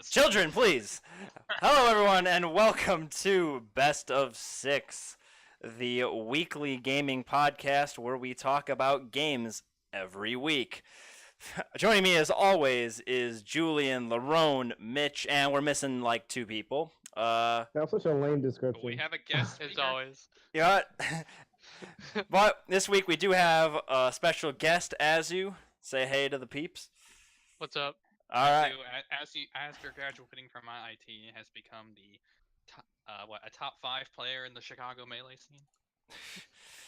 Children, please. Hello, everyone, and welcome to Best of Six, the weekly gaming podcast where we talk about games every week. Joining me, as always, is Julian, Larone, Mitch, and we're missing like two people. That's such a lame description. We have a guest As speaker. always. You know what? But this week we do have a special guest, Azzu. Say hey to the peeps. What's up? All right. After graduating from IIT, has become the a top 5 player in the Chicago Melee scene.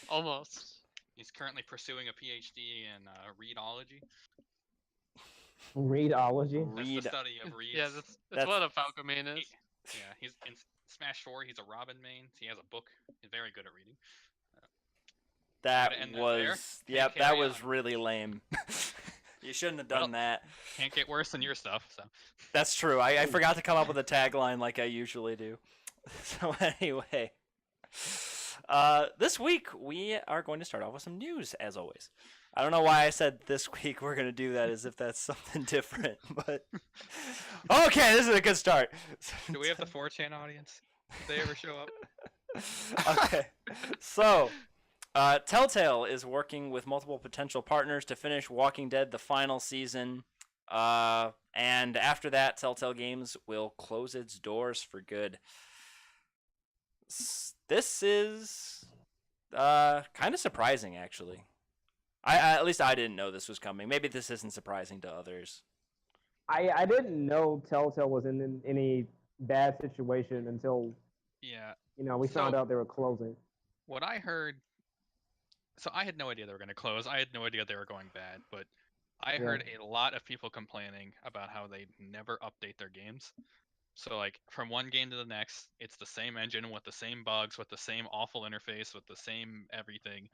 Almost. He's currently pursuing a PhD in readology. Readology? That's the study of reeds. Yeah, that's what a Falco main is. Yeah, he's in Smash 4. He's a Robin main. He has a book. He's very good at reading. That Carry was on. really lame. You shouldn't have done that. Can't get worse than your stuff. So That's true. I forgot to come up with a tagline like I usually do. So anyway, this week we are going to start off with some news, as always. I don't know why I said this week we're going to do that as if that's something different, but okay, this is a good start. do we have the 4chan audience? Did they ever show up? Okay, so Telltale is working with multiple potential partners to finish Walking Dead the final season, and after that, Telltale Games will close its doors for good. This is kind of surprising, actually. At least I didn't know this was coming. Maybe this isn't surprising to others. I didn't know Telltale was in any bad situation until Yeah. we found out they were closing. What I heard. So I had no idea they were going to close. I had no idea they were going bad, but I heard a lot of people complaining about how they never update their games. So like from one game to the next, it's the same engine with the same bugs, with the same awful interface, with the same everything.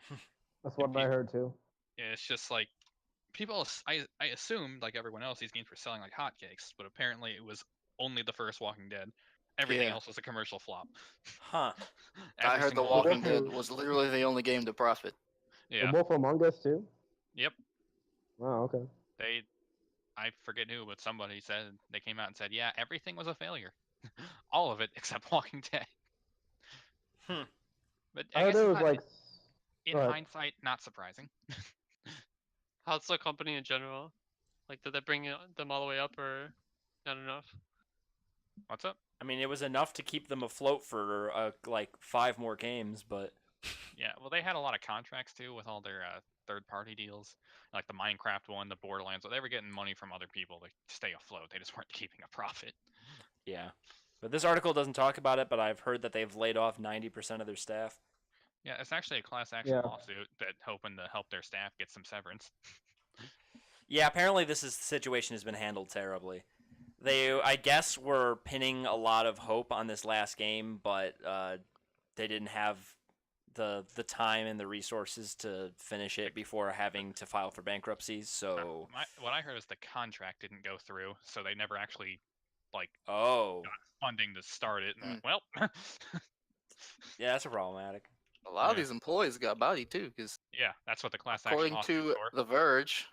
That's what I heard too. Yeah, it's just like people. I assumed like everyone else, these games were selling like hotcakes, but apparently it was only the first Walking Dead. Everything else was a commercial flop. Huh. I heard The Walking Dead was literally the only game to profit. Yeah. They're both Among Us too? Yep. Oh, okay. I forget who, but somebody said they came out and said, yeah, everything was a failure, all of it except Walking Dead. But I guess heard it was like. in go ahead. hindsight, not surprising. How's the company in general? Like, did that bring them all the way up, or not enough? What's up? I mean, it was enough to keep them afloat for like 5 more games, but Yeah, well, they had a lot of contracts too with all their third-party deals, like the Minecraft one, the Borderlands. So they were getting money from other people to stay afloat. They just weren't keeping a profit. yeah. But this article doesn't talk about it, but I've heard that they've laid off 90% of their staff. Yeah, it's actually a class action lawsuit that hoping to help their staff get some severance. Yeah, apparently the situation has been handled terribly. They, I guess, were pinning a lot of hope on this last game, but they didn't have the time and the resources to finish it before having to file for bankruptcy. So what I heard is the contract didn't go through, so they never actually got funding to start it. And well, yeah, that's problematic. A lot of these employees got bodied too, because yeah, that's what the class action according lawsuit to is for. The Verge,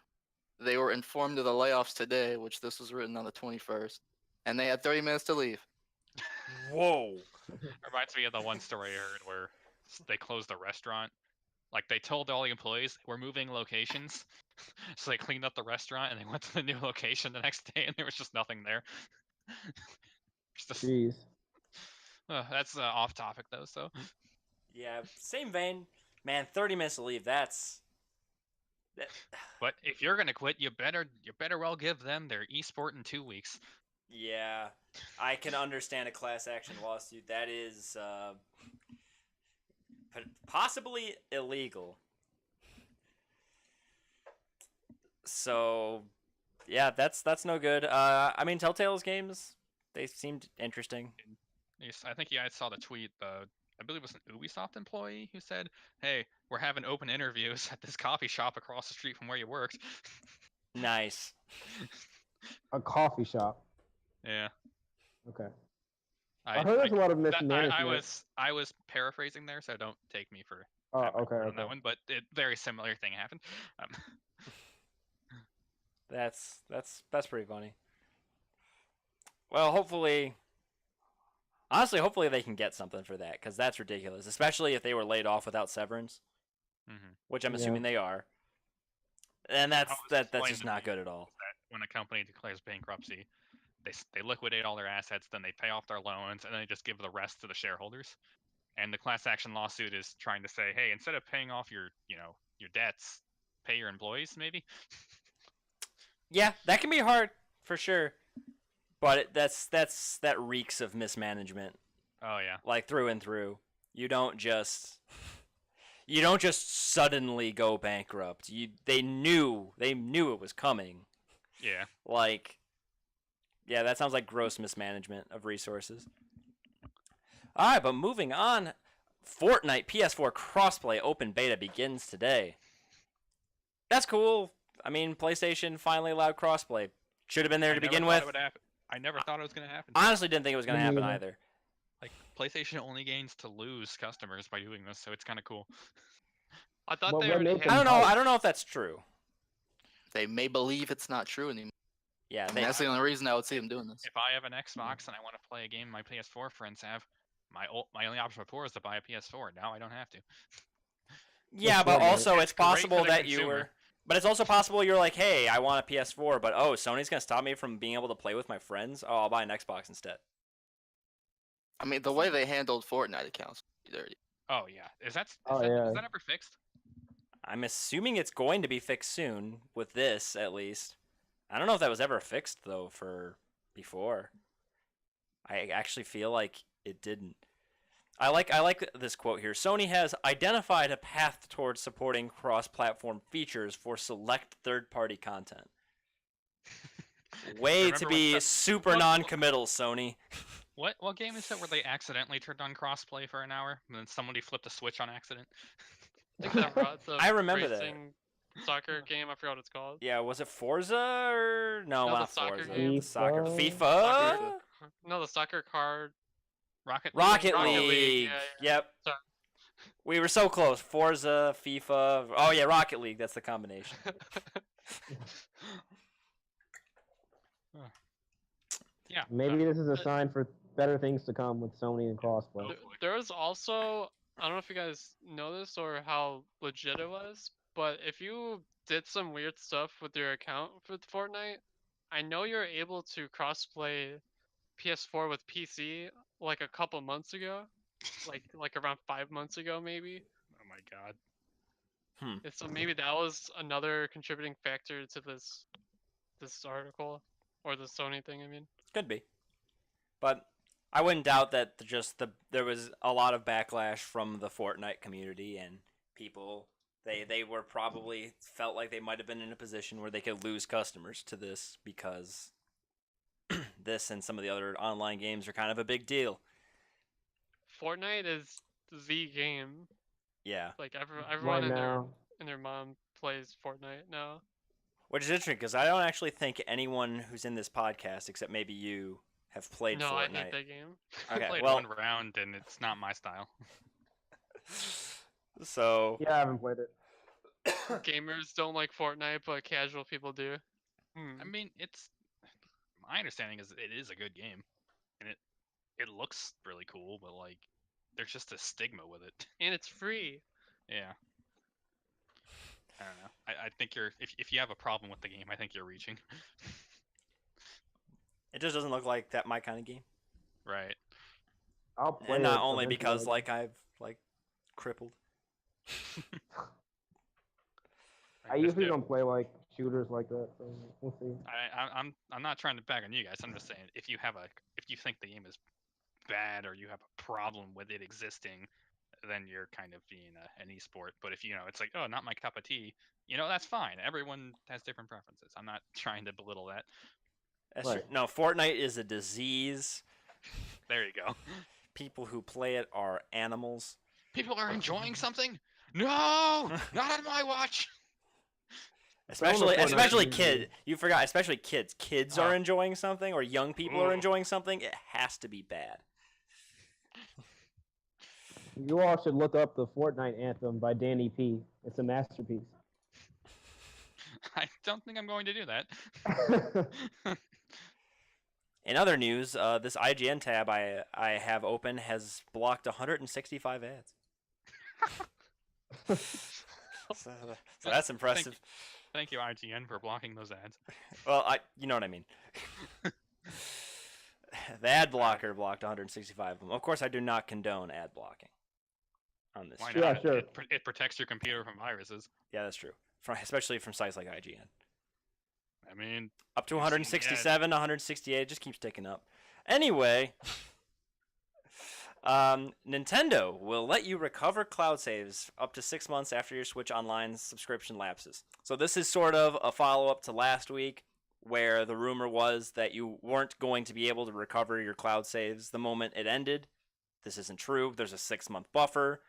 they were informed of the layoffs today, which this was written on the 21st, and they had 30 minutes to leave. Whoa. Reminds me of the one story I heard where they closed the restaurant. Like they told all the employees we're moving locations, so they cleaned up the restaurant and they went to the new location the next day, and there was just nothing there. Jeez. That's off topic though. So Yeah, same vein, man. 30 minutes to leave. That. But if you're gonna quit, you better well give them their esport in 2 weeks. Yeah, I can understand a class action lawsuit. That is possibly illegal. So, yeah, that's no good. I mean, Telltale's games, they seemed interesting. I think you guys saw the tweet. I believe it was an Ubisoft employee who said, "Hey, we're having open interviews at this coffee shop across the street from where you worked." Nice. A coffee shop. Yeah. Okay. I heard there's a lot of mismanagement. I was paraphrasing there, so don't take me for okay. on that one. But very similar thing happened. That's pretty funny. Well, hopefully, honestly, hopefully they can get something for that because that's ridiculous, especially if they were laid off without severance, which I'm Yeah. assuming they are. And that's How it's that's explained just to not me good at all. is that when a company declares bankruptcy, they liquidate all their assets, then they pay off their loans, and then they just give the rest to the shareholders. And the class action lawsuit is trying to say, hey, instead of paying off your debts, pay your employees maybe. Yeah, that can be hard for sure, but that reeks of mismanagement, Oh yeah. like through and through. You don't just suddenly go bankrupt. They knew it was coming. Yeah. Like, yeah, that sounds like gross mismanagement of resources. All right, but moving on, Fortnite PS4 crossplay open beta begins today. That's cool. I mean, PlayStation finally allowed crossplay. Should have been there to begin with. I never thought it was going to happen. Honestly, didn't think it was going to happen Me neither. either. Like, PlayStation only gains to lose customers by doing this, so it's kind of cool. I thought Well, they what already makes had. them I don't know. hype? I don't know if that's true. They may believe it's not true anymore. Yeah, And that's the only reason I would see them doing this. If I have an Xbox and I want to play a game my PS4 friends have, my only option before is to buy a PS4. Now I don't have to. yeah, It's but Fortnite. also it's It's great for possible the that you consumer. were. But it's also possible you're like, hey, I want a PS4, but oh, Sony's gonna stop me from being able to play with my friends. Oh, I'll buy an Xbox instead. I mean, the way they handled Fortnite accounts was dirty. Oh yeah, is that yeah. ever fixed? I'm assuming it's going to be fixed soon with this, at least. I don't know if that was ever fixed though for before. I actually feel like it didn't. I like this quote here. Sony has identified a path towards supporting cross-platform features for select third-party content. Way Remember to when be some- super what- non-committal, Sony. What game is it where they accidentally turned on crossplay for an hour and then somebody flipped a switch on accident? I think the I remember that. racing soccer game. I forgot what it's called. Yeah, was it Forza or no? No, the Not soccer Forza. game. The soccer. FIFA? FIFA. Soccer. No, the soccer card. Rocket Rocket Rocket League. League, yeah. Yep. Sorry. We were so close. Forza, FIFA. Oh yeah, Rocket League. That's the combination. Yeah. Maybe this is a sign for better things to come with Sony and crossplay. There was also, I don't know if you guys know this or how legit it was, but if you did some weird stuff with your account with Fortnite, I know you're able to crossplay PS4 with PC like a couple months ago, like around 5 months ago maybe. Oh my god. And so maybe that was another contributing factor to this article or the Sony thing. I mean, Could be, but I wouldn't doubt that there was a lot of backlash from the Fortnite community and people. They were probably felt like they might have been in a position where they could lose customers to this because this and some of the other online games are kind of a big deal. Fortnite is the game. Yeah, Like everyone Right now, and their mom plays Fortnite now. which is interesting because I don't actually think anyone who's in this podcast, except maybe you, have played No, Fortnite. I hate that game. Okay, I played well, one round and it's not my style. so yeah, I haven't played it. Gamers don't like Fortnite, but casual people do. I mean, my understanding is it is a good game, and it looks really cool, but like there's just a stigma with it. And it's free. Yeah. I don't know. I think if you have a problem with the game, I think you're reaching. it just doesn't look like that my kind of game. Right. I'll play And not it only eventually, because I like I've like crippled. I usually don't play like shooters like that, so we'll see. I'm not trying to bag on you guys. I'm just saying if you think the game is bad or you have a problem with it existing, then you're kind of being an esport. But if it's like, oh, not my cup of tea, that's fine. Everyone has different preferences. I'm not trying to belittle that. That's Right. true. No, Fortnite is a disease. There you go. People who play it are animals. People are enjoying something? No, not on my watch. Especially Fortnite is- kid. You forgot. Especially kids. Kids are Oh. enjoying something, or young people are Ooh. enjoying something. It has to be bad. You all should look up the Fortnite anthem by Danny P. It's a masterpiece. I don't think I'm going to do that. In other news, this IGN tab I have open has blocked 165 ads. so that's impressive. Thank you, IGN, for blocking those ads. Well, you know what I mean. The ad blocker blocked 165 of them. Of course, I do not condone ad blocking on this. Why show. not? Yeah, sure. It protects your computer from viruses. Yeah, that's true. Especially from sites like IGN. I mean, Up to You've seen the ad. 167, 168, it just keeps ticking up. Anyway, Nintendo will let you recover cloud saves up to 6 months after your Switch Online subscription lapses. So this is sort of a follow-up to last week, where the rumor was that you weren't going to be able to recover your cloud saves the moment it ended. This isn't true. There's a 6-month buffer,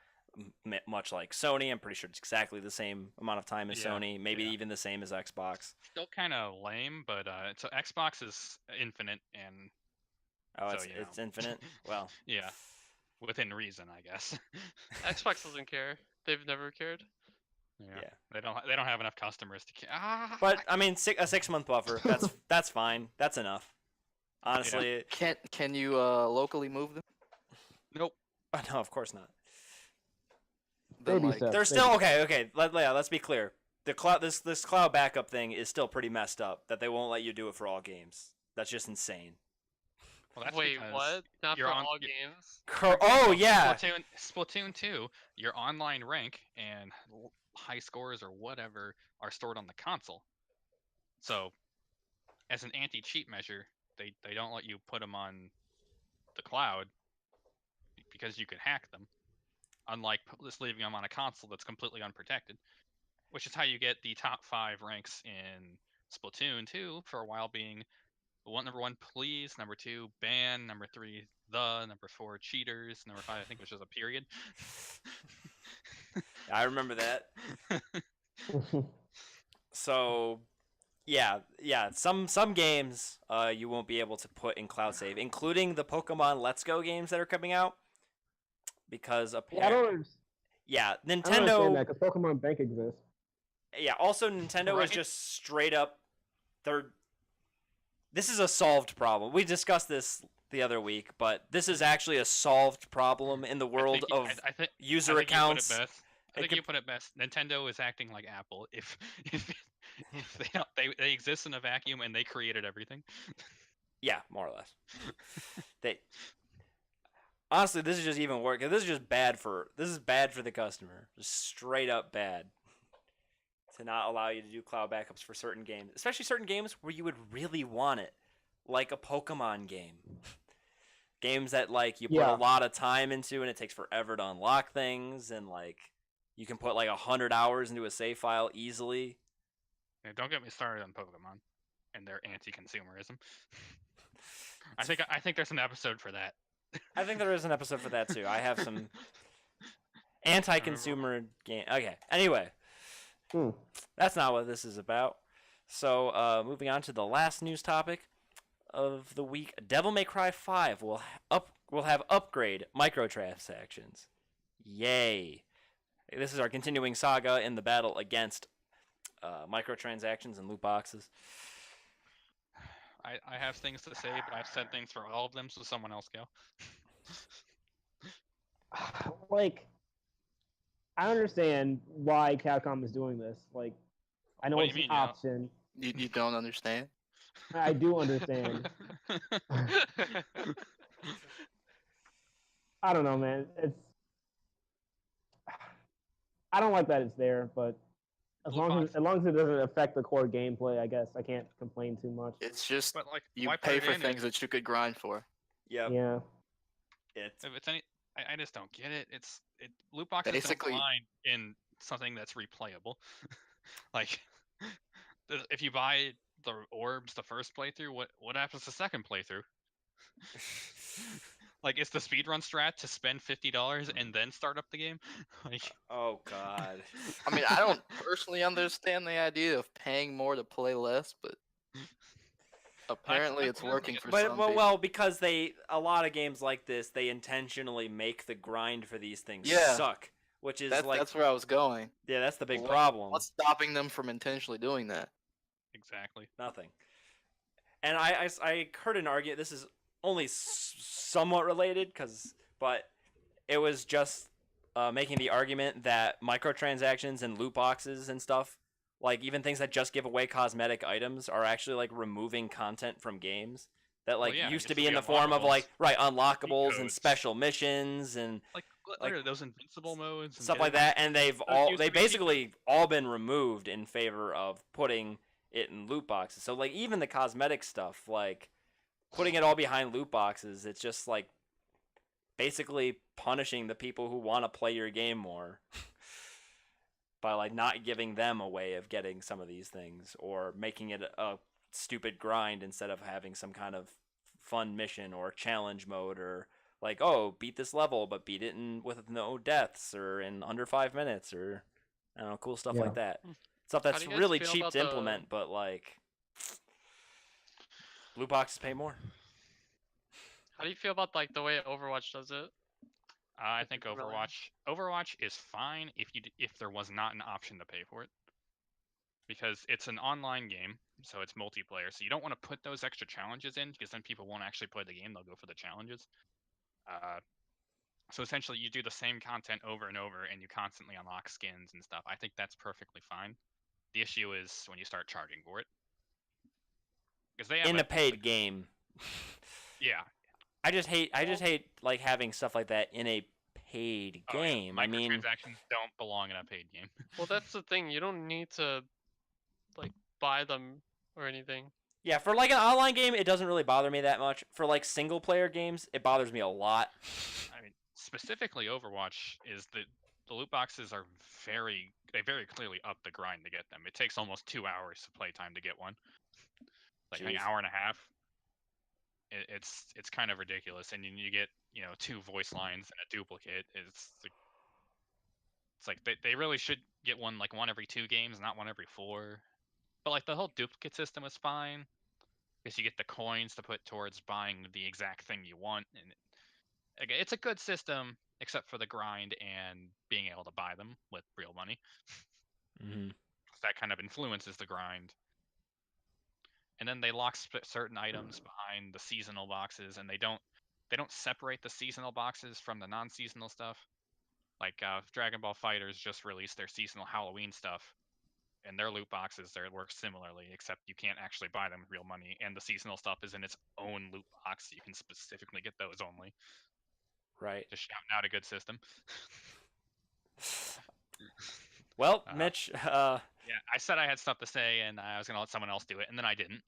much like Sony. I'm pretty sure it's exactly the same amount of time as Yeah, Sony, maybe yeah. even the same as Xbox. still kind of lame, but so Xbox is infinite and Oh, So, it's infinite? Well, yeah, within reason, I guess. Xbox doesn't care. They've never cared. Yeah. They don't have enough customers to care. but I mean, a 6-month buffer. That's fine. That's enough. Honestly, Can you locally move them? Nope. no, of course not. Then, Baby like, steps. They're still okay. Let's be clear. The cloud, this cloud backup thing is still pretty messed up. That they won't let you do it for all games. That's just insane. Well, that's Wait, because what? Not you're for on- all y- games? Oh yeah. Splatoon 2, your online rank and high scores or whatever are stored on the console. So, as an anti-cheat measure, they don't let you put them on the cloud because you can hack them. Unlike just leaving them on a console that's completely unprotected, which is how you get the top 5 ranks in Splatoon 2 for a while being number 1, please, number 2, ban, number 3, number 4, cheaters, number 5, I think, which is a period. I remember that. So, yeah. Some games you won't be able to put in cloud save, including the Pokemon Let's Go games that are coming out, because I apparently, don't understand Nintendo. that because Pokemon Bank exists. Yeah. Also, Nintendo is Right. just straight up. This is a solved problem. We discussed this the other week, but this is actually a solved problem in the world of I think user I think accounts. You put it best. I It think could- you put it best. Nintendo is acting like Apple. If they don't, they exist in a vacuum and they created everything. Yeah, more or less. They honestly, this is just even worse. This is just bad for the customer. Just straight up bad. To not allow you to do cloud backups for certain games, especially certain games where you would really want it, like a Pokemon game. Games that like you put Yeah. a lot of time into and it takes forever to unlock things, and like you can put like 100 hours into a save file easily. Yeah, don't get me started on Pokemon and their anti-consumerism. I think there's an episode for that. I think there is an episode for that too. I have some anti-consumer game. Okay. Anyway, that's not what this is about. So, moving on to the last news topic of the week: Devil May Cry 5 will have upgrade microtransactions. Yay! This is our continuing saga in the battle against microtransactions and loot boxes. I have things to say, but I've said things for all of them, so someone else go. Like, I understand why Capcom is doing this. Like, I know What do it's you an mean, you know? option. You don't understand? I do understand. I don't know, man. I don't like that it's there, but as Blue long box. as it doesn't affect the core gameplay, I guess I can't complain too much. It's just But like, you why put pay it for in things that you could grind for. Yep. Yeah. If it's any, I just don't get it. Loot boxes Basically- don't align in something that's replayable. Like, if you buy the orbs the first playthrough, what happens the second playthrough? Like, is the speedrun strat to spend $50 and then start up the game? Like, Oh God. I mean, I don't personally understand the idea of paying more to play less, but apparently it's working for some people. Well, because a lot of games like this, they intentionally make the grind for these things Yeah. suck, which is That's where I was going. yeah, that's the big What- problem. What's stopping them from intentionally doing that? exactly. Nothing. and I heard an argument. This is only somewhat related, but it was just making the argument that microtransactions and loot boxes and stuff, like even things that just give away cosmetic items, are actually like removing content from games that like yeah, used it to be in the form of unlockables, like unlockables and codes. special missions and Like like, those invincible modes and stuff like getting- that, and Those used they to be cheaper. basically all been removed in favor of putting it in loot boxes. So like even the cosmetic stuff, like putting it all behind loot boxes, it's just like basically punishing the people who want to play your game more by like not giving them a way of getting some of these things, or making it a stupid grind instead of having some kind of fun mission or challenge mode, or like, oh, beat this level but beat it in with no deaths or in under 5 minutes, or I don't know, cool stuff Yeah. like that. Stuff How that's do you guys really feel cheap about to implement, but like loot boxes pay more. How do you feel about like the way Overwatch does it? I think Really? Overwatch is fine if there was not an option to pay for it, because it's an online game, so it's multiplayer. So you don't want to put those extra challenges in, because then people won't actually play the game; they'll go for the challenges. So essentially, you do the same content over and over, and you constantly unlock skins and stuff. I think that's perfectly fine. The issue is when you start charging for it, because they have In a paid game. yeah. I just hate like having stuff like that in a paid Oh, yeah. game. I mean, Microtransactions don't belong in a paid game. Well, that's the thing. You don't need to like buy them or anything. yeah, for like an online game, it doesn't really bother me that much. For like single player games, it bothers me a lot. I mean, specifically Overwatch is the loot boxes are very clearly up the grind to get them. It takes almost 2 hours to play time to get one. Like an Jeez. hour and a half. It's kind of ridiculous, and you get 2 voice lines and a duplicate. It's like they really should get one every 2 games, not one every 4. But like the whole duplicate system is fine, because you get the coins to put towards buying the exact thing you want, and again, it's a good system except for the grind and being able to buy them with real money. Mm-hmm. That kind of influences the grind. And then they lock certain items behind the seasonal boxes, and they don't separate the seasonal boxes from the non-seasonal stuff. Like Dragon Ball Fighters just released their seasonal Halloween stuff, and their loot boxes there work similarly, except you can't actually buy them with real money, and the seasonal stuff is in its own loot box. You can specifically get those only. Right. Just shouting out a good system. Well, Mitch, Yeah, I said I had stuff to say, and I was gonna let someone else do it, and then I didn't.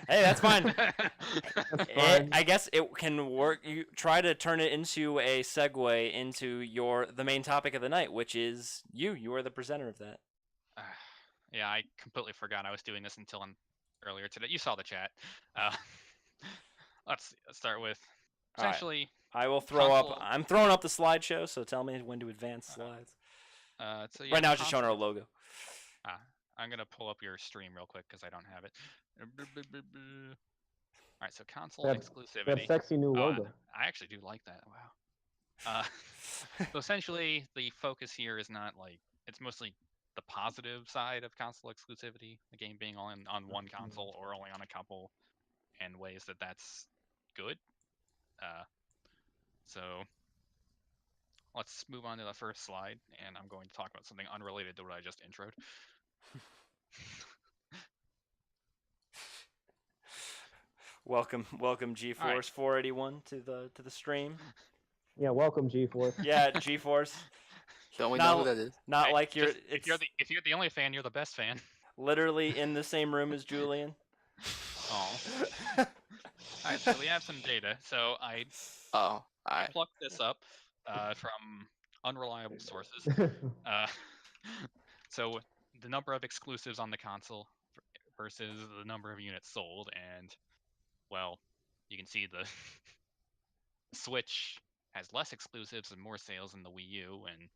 hey, that's fine. That's fine. I guess it can work. You try to turn it into a segue into the main topic of the night, which is you. You are the presenter of that. Yeah, I completely forgot I was doing this until earlier today. You saw the chat. Let's start with All right. essentially. I will throw up. Console- I'm throwing up the slideshow, so tell me when to advance slides. So yeah, Right now, it's just showing our logo. I'm gonna pull up your stream real quick because I don't have it. All right, so console That exclusivity. sexy new Oh, logo. I actually do like that. Wow. So essentially, the focus here is not it's mostly the positive side of console exclusivity, the game being on one console or only on a couple, and ways that's good. So let's move on to the first slide, and I'm going to talk about something unrelated to what I just introed. Welcome, GeForce 481 to the stream. Yeah, welcome G-Force. Yeah, GeForce. Don't we Now- know who that is? Not Hey, like you're. just- if you're the only fan, you're the best fan. Literally in the same room as Julian. Oh. All right, so we have some data. So I Oh, alright. plucked this up from unreliable sources. So the number of exclusives on the console versus the number of units sold, and well, you can see the Switch has less exclusives and more sales than the Wii U, and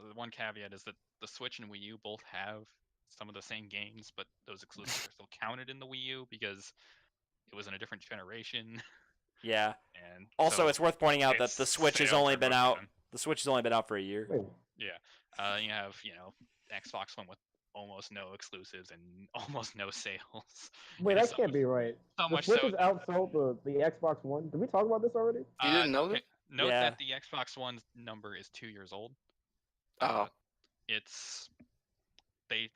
the one caveat is that the Switch and Wii U both have some of the same games, but those exclusives are still counted in the Wii U because it was in a different generation. Yeah. And Also, so it's worth pointing out that the its Switch has sales only are been much out. better. The Switch has only been out for a year. Wait, You have Xbox One with almost no exclusives and almost no sales. Wait, And that so can't much- be right. So The much Switch so. has outsold the Xbox One. Did we talk about this already? You didn't know Okay, that? note Yeah. that the Xbox One's number is 2 years old. Oh, It's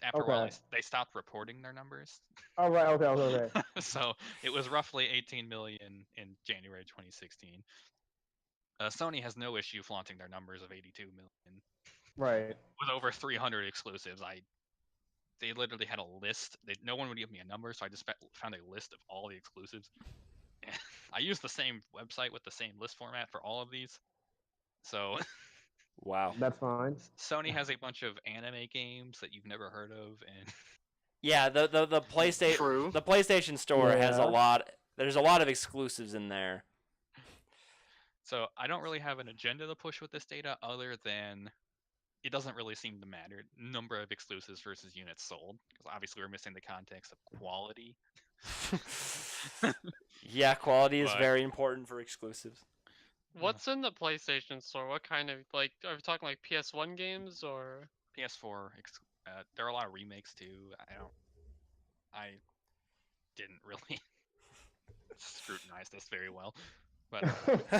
after a while Okay. they stopped reporting their numbers. Oh, right. Okay. So it was roughly 18 million in January 2016. Sony has no issue flaunting their numbers of 82 million Right. with over 300 exclusives. They literally had a list. No one would give me a number, so I just found a list of all the exclusives. I used the same website with the same list format for all of these. So Wow. That's fine. Sony has a bunch of anime games that you've never heard of, and Yeah, the PlayStation true. the PlayStation Store has a Yeah. lot. There's a lot of exclusives in there. so I don't really have an agenda to push with this data other than it doesn't really seem to matter number of exclusives versus units sold, because obviously we're missing the context of quality. Yeah, quality is But- very important for exclusives. What's in the PlayStation Store? What kind of like are we talking like PS1 games or? PS4, there are a lot of remakes too. I didn't really scrutinize this very well, but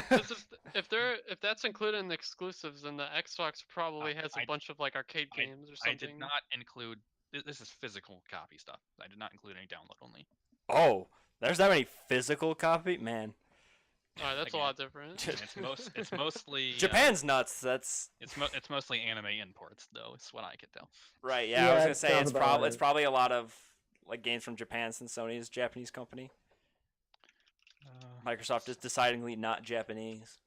'Cause if that's included in the exclusives, then the Xbox probably has a I- bunch of like arcade games or I something. did not include. This is physical copy stuff. I did not include any download only. Oh, there's that many physical copy, man. Alright, that's Again, a lot different. And it's mostly Japan's nuts. That's it's mostly anime imports though. Is what I could tell. right. Yeah, I was Yeah, gonna it say sounds it's about it's right. probably a lot of like games from Japan since Sony is a Japanese company. Microsoft is decidedly not Japanese.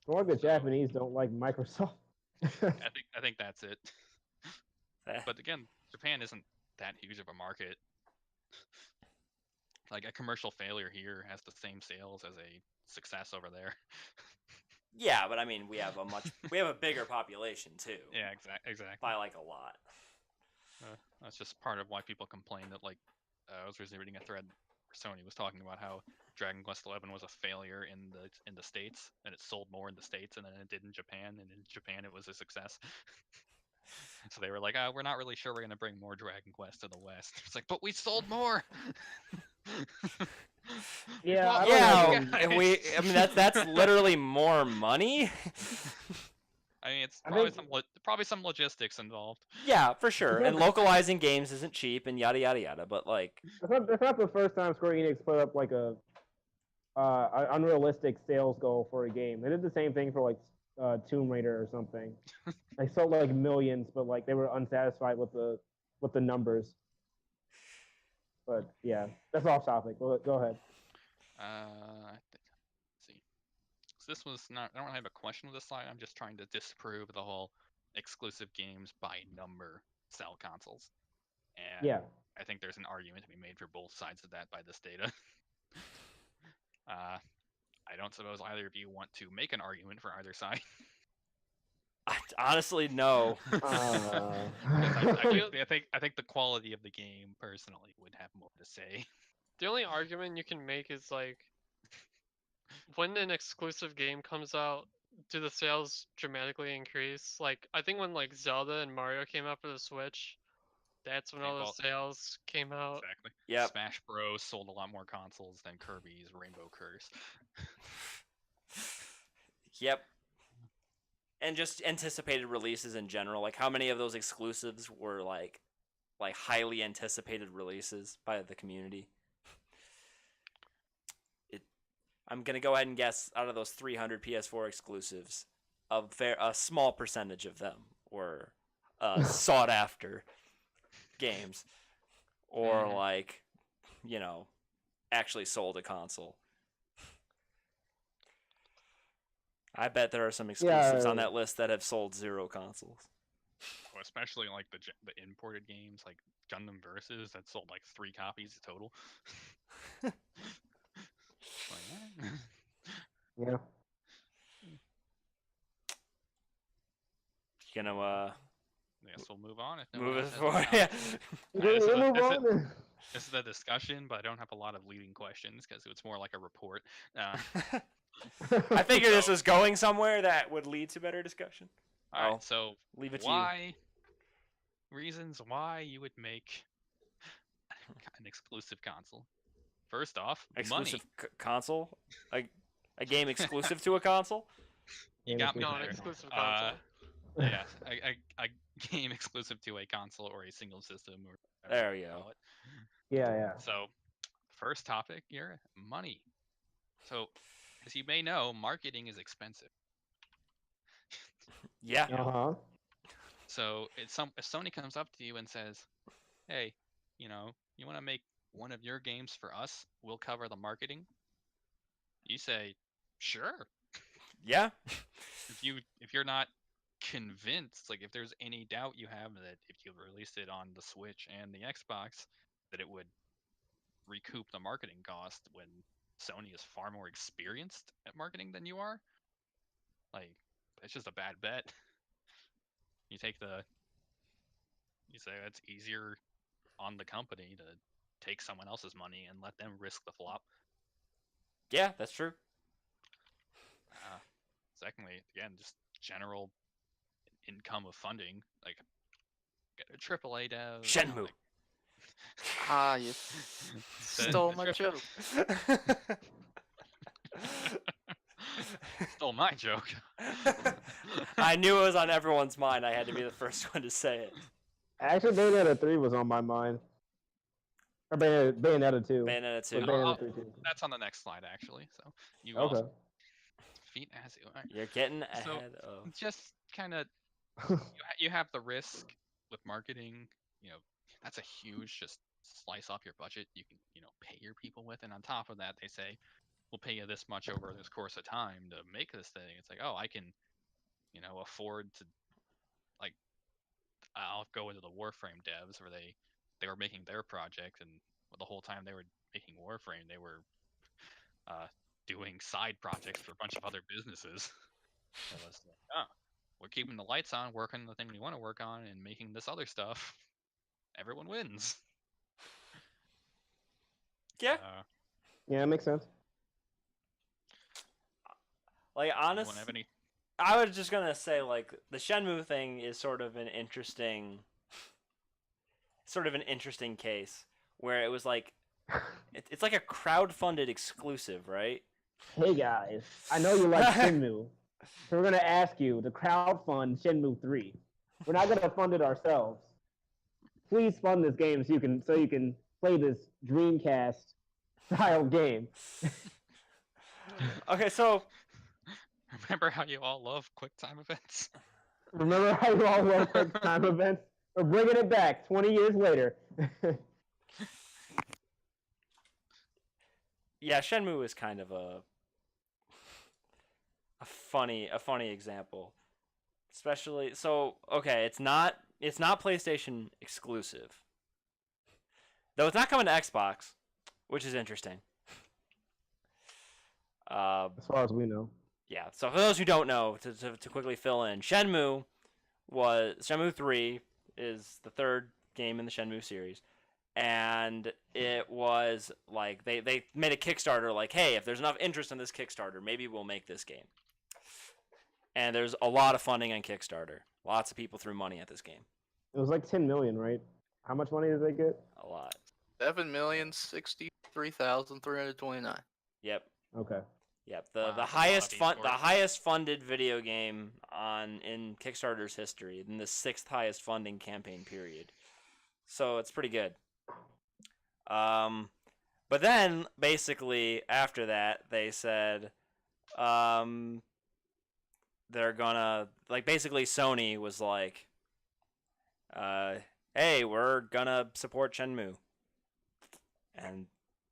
More the Japanese don't like Microsoft. I think that's it. Eh. But again, Japan isn't that huge of a market. Like a commercial failure here has the same sales as a success over there. Yeah, but I mean, we have a bigger population too. Yeah, exactly. By like a lot. That's just part of why people complain that I was recently reading a thread where Sony was talking about how Dragon Quest XI was a failure in the States, and it sold more in the States than it did in Japan, and in Japan it was a success. So they were like, we're not really sure we're gonna bring more Dragon Quest to the West. It's like, but we sold more. Yeah, I don't Yeah, know. I mean that's literally more money. I mean, it's I probably think- probably some logistics involved. Yeah, for sure. And localizing games isn't cheap and yada yada yada. But like, It's not the first time Square Enix put up like an unrealistic sales goal for a game. They did the same thing for like Tomb Raider or something. They sold like millions, but like they were unsatisfied with the numbers. But yeah, that's off topic. Go ahead. Let's see. So this was not. I don't have a question with this slide. I'm just trying to disprove the whole exclusive games by number sell consoles. And Yeah. I think there's an argument to be made for both sides of that by this data. I don't suppose either of you want to make an argument for either side. honestly, no. I think the quality of the game personally would have more to say. The only argument you can make is like when an exclusive game comes out, do the sales dramatically increase? Like I think when like Zelda and Mario came out for the Switch, that's when Okay, all the well- sales came out. Exactly. Yep. Smash Bros sold a lot more consoles than Kirby's Rainbow Curse. Yep. And just anticipated releases in general. Like, how many of those exclusives were like highly anticipated releases by the community? I'm gonna go ahead and guess out of those 300 PS4 exclusives, a small percentage of them were sought after games, or Mhm. like, actually sold a console. I bet there are some exclusives on that list that have sold 0 consoles. Well, especially like the imported games, like Gundam Versus, that sold like 3 copies total. Like, Yeah. Gonna I guess we'll move on. If no one move it else has forward. any Yeah. This is a- Move this is- on. This is a discussion, but I don't have a lot of leading questions because it's more like a report. I figured this was going somewhere that would lead to better discussion. All right, Oh, so Leave it to you. why reasons why you would make an exclusive console. First off, Exclusive money. console? A game exclusive to a console? You Yeah, got me that's No, an there. exclusive console. Yeah, a game exclusive to a console or a single system or There whatever we you go. call it. Yeah. So, first topic here, money. So, as you may know, marketing is expensive. Yeah. Uh-huh. So, if Sony comes up to you and says, "Hey, you want to make one of your games for us? We'll cover the marketing." You say, "Sure." Yeah. If you're not convinced, like if there's any doubt you have that if you released it on the Switch and the Xbox, that it would recoup the marketing cost when Sony is far more experienced at marketing than you are, like it's just a bad bet. You say it's easier on the company to take someone else's money and let them risk the flop. Yeah, that's true. Secondly, again, just general income of funding, like get a AAA dev. Shenmue. Like, Ah, you stole my joke. Stole my joke. I knew it was on everyone's mind. I had to be the first one to say it. Actually, Bayonetta 3 was on my mind. Or Bayonetta 2. Bayonetta 2. But Bayonetta 3 too. That's on the next slide, actually. So you Okay. also feet Azzu. All right. You're getting So, ahead of. Just kind of you have the risk with marketing. That's a huge just slice off your budget. You can pay your people with, and on top of that, they say we'll pay you this much over this course of time to make this thing. It's like, oh, I can afford to, like, I'll go into the Warframe devs where they were making their project, and the whole time they were making Warframe, they were doing side projects for a bunch of other businesses. It was like, oh, we're keeping the lights on, working on the thing we want to work on, and making this other stuff. Everyone wins. Yeah. Yeah, it makes sense. Like, Anyone honestly, have any? I was just gonna say, like, the Shenmue thing is sort of an interesting case where it was like, it's like a crowd-funded exclusive, right? Hey guys, I know you like Shenmue, so we're gonna ask you to crowdfund Shenmue 3. We're not gonna fund it ourselves. Please fund this game so you can play this Dreamcast style game. Okay, so Remember how you all love QuickTime events? Remember how you all love quick time events? We're bringing it back 20 years later. yeah, Shenmue is kind of a funny example. Especially okay, it's not PlayStation exclusive. Though it's not coming to Xbox, which is interesting. As far as we know. Yeah, so for those who don't know, to quickly fill in, Shenmue 3 is the third game in the Shenmue series. And it was like they made a Kickstarter like, hey, if there's enough interest in this Kickstarter, maybe we'll make this game. And there's a lot of funding on Kickstarter. Lots of people threw money at this game. It was like 10 million, right? How much money did they get? A lot. 7,063,329. Yep. Okay. Yep. Wow, The that's a lot of highest esports. the highest funded video game in Kickstarter's history, in the 6th highest funding campaign period. So it's pretty good. But then basically after that they said they're gonna, like, basically Sony was like, hey, we're gonna support Shenmue. And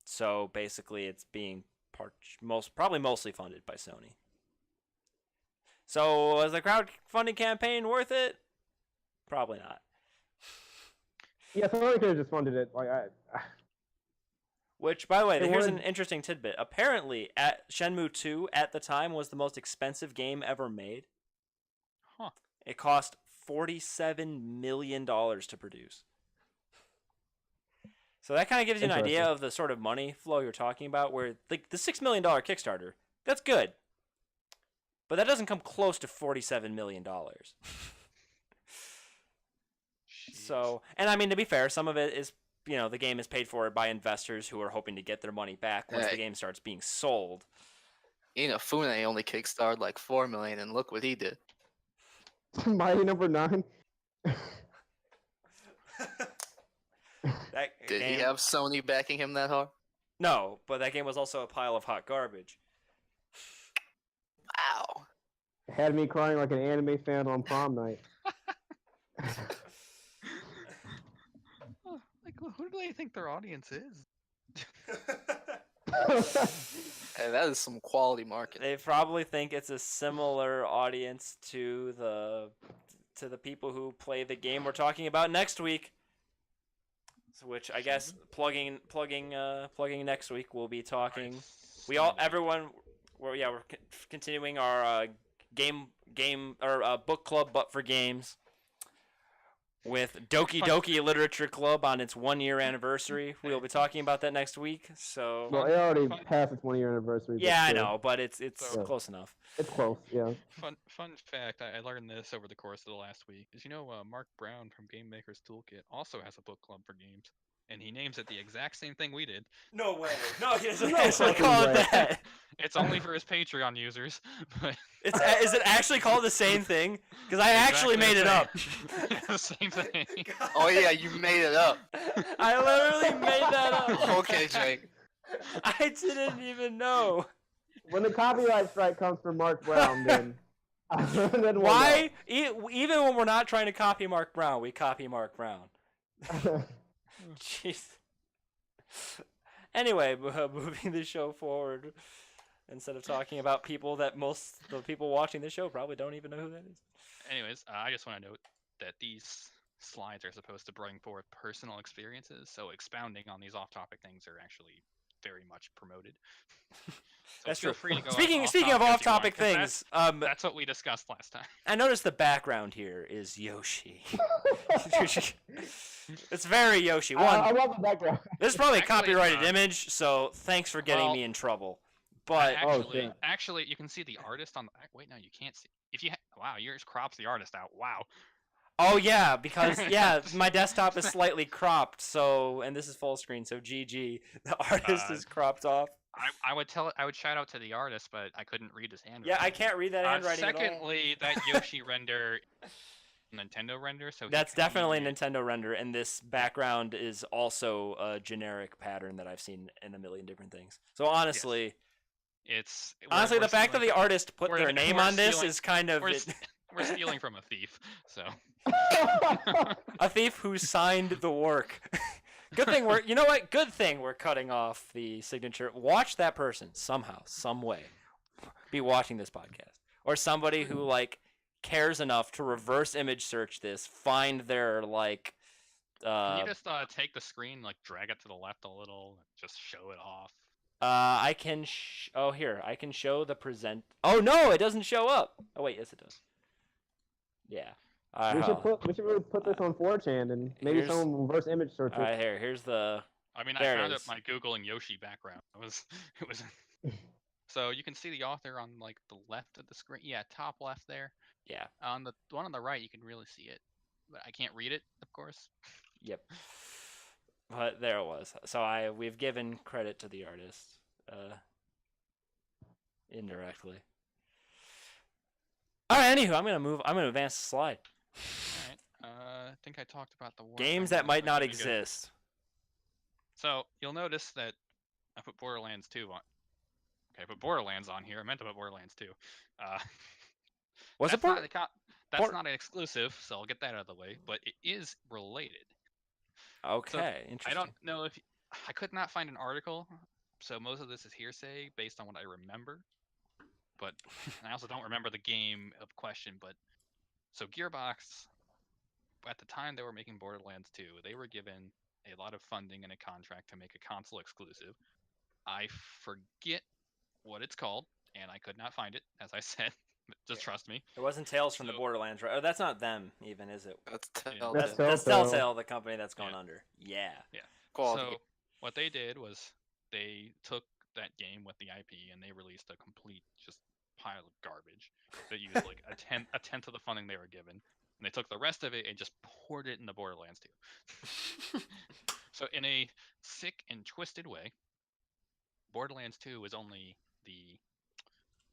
so basically it's being probably mostly funded by Sony. So was the crowdfunding campaign worth it? Probably not. Yeah, Sony could have just funded it. Like Which, by the way, It here's was- an interesting tidbit. Apparently, Shenmue 2 at the time was the most expensive game ever made. Huh. It cost $47 million to produce. So that kind of gives you an idea Interesting. of the sort of money flow you're talking about, where the $6 million Kickstarter, that's good. But that doesn't come close to $47 million. So, and I mean, to be fair, some of it is, the game is paid for by investors who are hoping to get their money back once the Hey. game starts being sold. Inafune only kickstarted like 4 million, and look what he did. Mighty number 9. That Did game, he have Sony backing him that hard? No, but that game was also a pile of hot garbage. Wow. Had me crying like an anime fan on prom night. Like, who do they think their audience is? Hey, that is some quality marketing. They probably think it's a similar audience to the people who play the game we're talking about next week. Which I guess plugging next week we'll be talking. We're continuing our book club, but for games, with Doki Doki Literature Club on its 1-year anniversary. We'll be talking about that next week. So Well, it already passed its 1-year anniversary. yeah, I still. know, but it's So- close enough. It's close, yeah. Fun fact, I learned this over the course of the last week. Is Mark Brown from Game Maker's Toolkit also has a book club for games, and he names it the exact same thing we did. No way. No, he doesn't No actually fucking call it way. that. It's only for his Patreon users, but Is it actually called the same thing? Because I actually made it up. the same thing. Oh yeah, you made it up. I literally made that up. Okay, Jake. I didn't even know. When the copyright strike comes from Mark Brown, then we'll Why? Even when we're not trying to copy Mark Brown, we copy Mark Brown. know. Jeez. Anyway, moving the show forward, instead of talking about people that most the people watching the show probably don't even know who that is. Anyways, I just want to note that these slides are supposed to bring forth personal experiences, so expounding on these off-topic things are actually very much promoted. So That's feel true. free to go Speaking off of topic if you want, off-topic 'cause things, That's what we discussed last time. I noticed the background here is Yoshi. It's very Yoshi. I One, love the background. this is probably a Actually, copyrighted image, so thanks for getting well, me in trouble. But shit. Actually, you can see the artist on the. Wait, no, you can't see. If you wow, yours crops the artist out. Wow. oh yeah, because my desktop is slightly cropped, so and this is full screen, so GG. The artist is cropped off. I would shout out to the artist, but I couldn't read his handwriting. Yeah, I can't read that handwriting at all. Secondly, that Yoshi render, Nintendo render. So That's definitely a Nintendo render, and this background is also a generic pattern that I've seen in a million different things. So honestly, It's honestly, the fact that the artist put we're- their name we're on this stealing- is kind of we're stealing from a thief. So a thief who signed the work. Good thing we're, you know what? Good thing we're cutting off the signature. Watch that person somehow, some way, be watching this podcast, or somebody who like cares enough to reverse image search this, find their like. can you just take the screen, like drag it to the left a little, and just show it off? I can. Here I can show the present. Oh no, it doesn't show up. Oh wait, yes it does. Yeah. we should really put this on 4chan and maybe Here's- someone will reverse image search All right, it. here's the. I mean, There I it found it is. my Googling Yoshi background. It was. So you can see the author on like the left of the screen. Yeah, top left there. Yeah. On the one on the right, you can really see it, but I can't read it, of course. Yep. But there it was. So we've given credit to the artist, indirectly. All right. Anywho, I'm gonna advance the slide. All right. I think I talked about the war Games thing, that might not pretty good. exist. So you'll notice that I put Borderlands 2 on. Okay, I put Borderlands on here. I meant to put Borderlands 2. Was it that's not, part? that's not an exclusive, so I'll get that out of the way. But it is related. Okay, interesting. I don't know if I could not find an article, so most of this is hearsay based on what I remember. But I also don't remember the game of question. But so Gearbox, at the time they were making Borderlands 2, they were given a lot of funding and a contract to make a console exclusive. I forget what it's called, and I could not find it, as I said. Just trust me. It wasn't Tales from the So- Borderlands, right? Oh, that's not them, even, is it? That's Yeah. That's Telltale. That's Telltale. Telltale, the company that's gone Yeah. under. Yeah. Quality. So what they did was they took that game with the IP and they released a complete just pile of garbage that used like a tenth of the funding they were given. And And they took the rest of it and just poured it into Borderlands 2. So in a sick and twisted way, Borderlands 2 is only the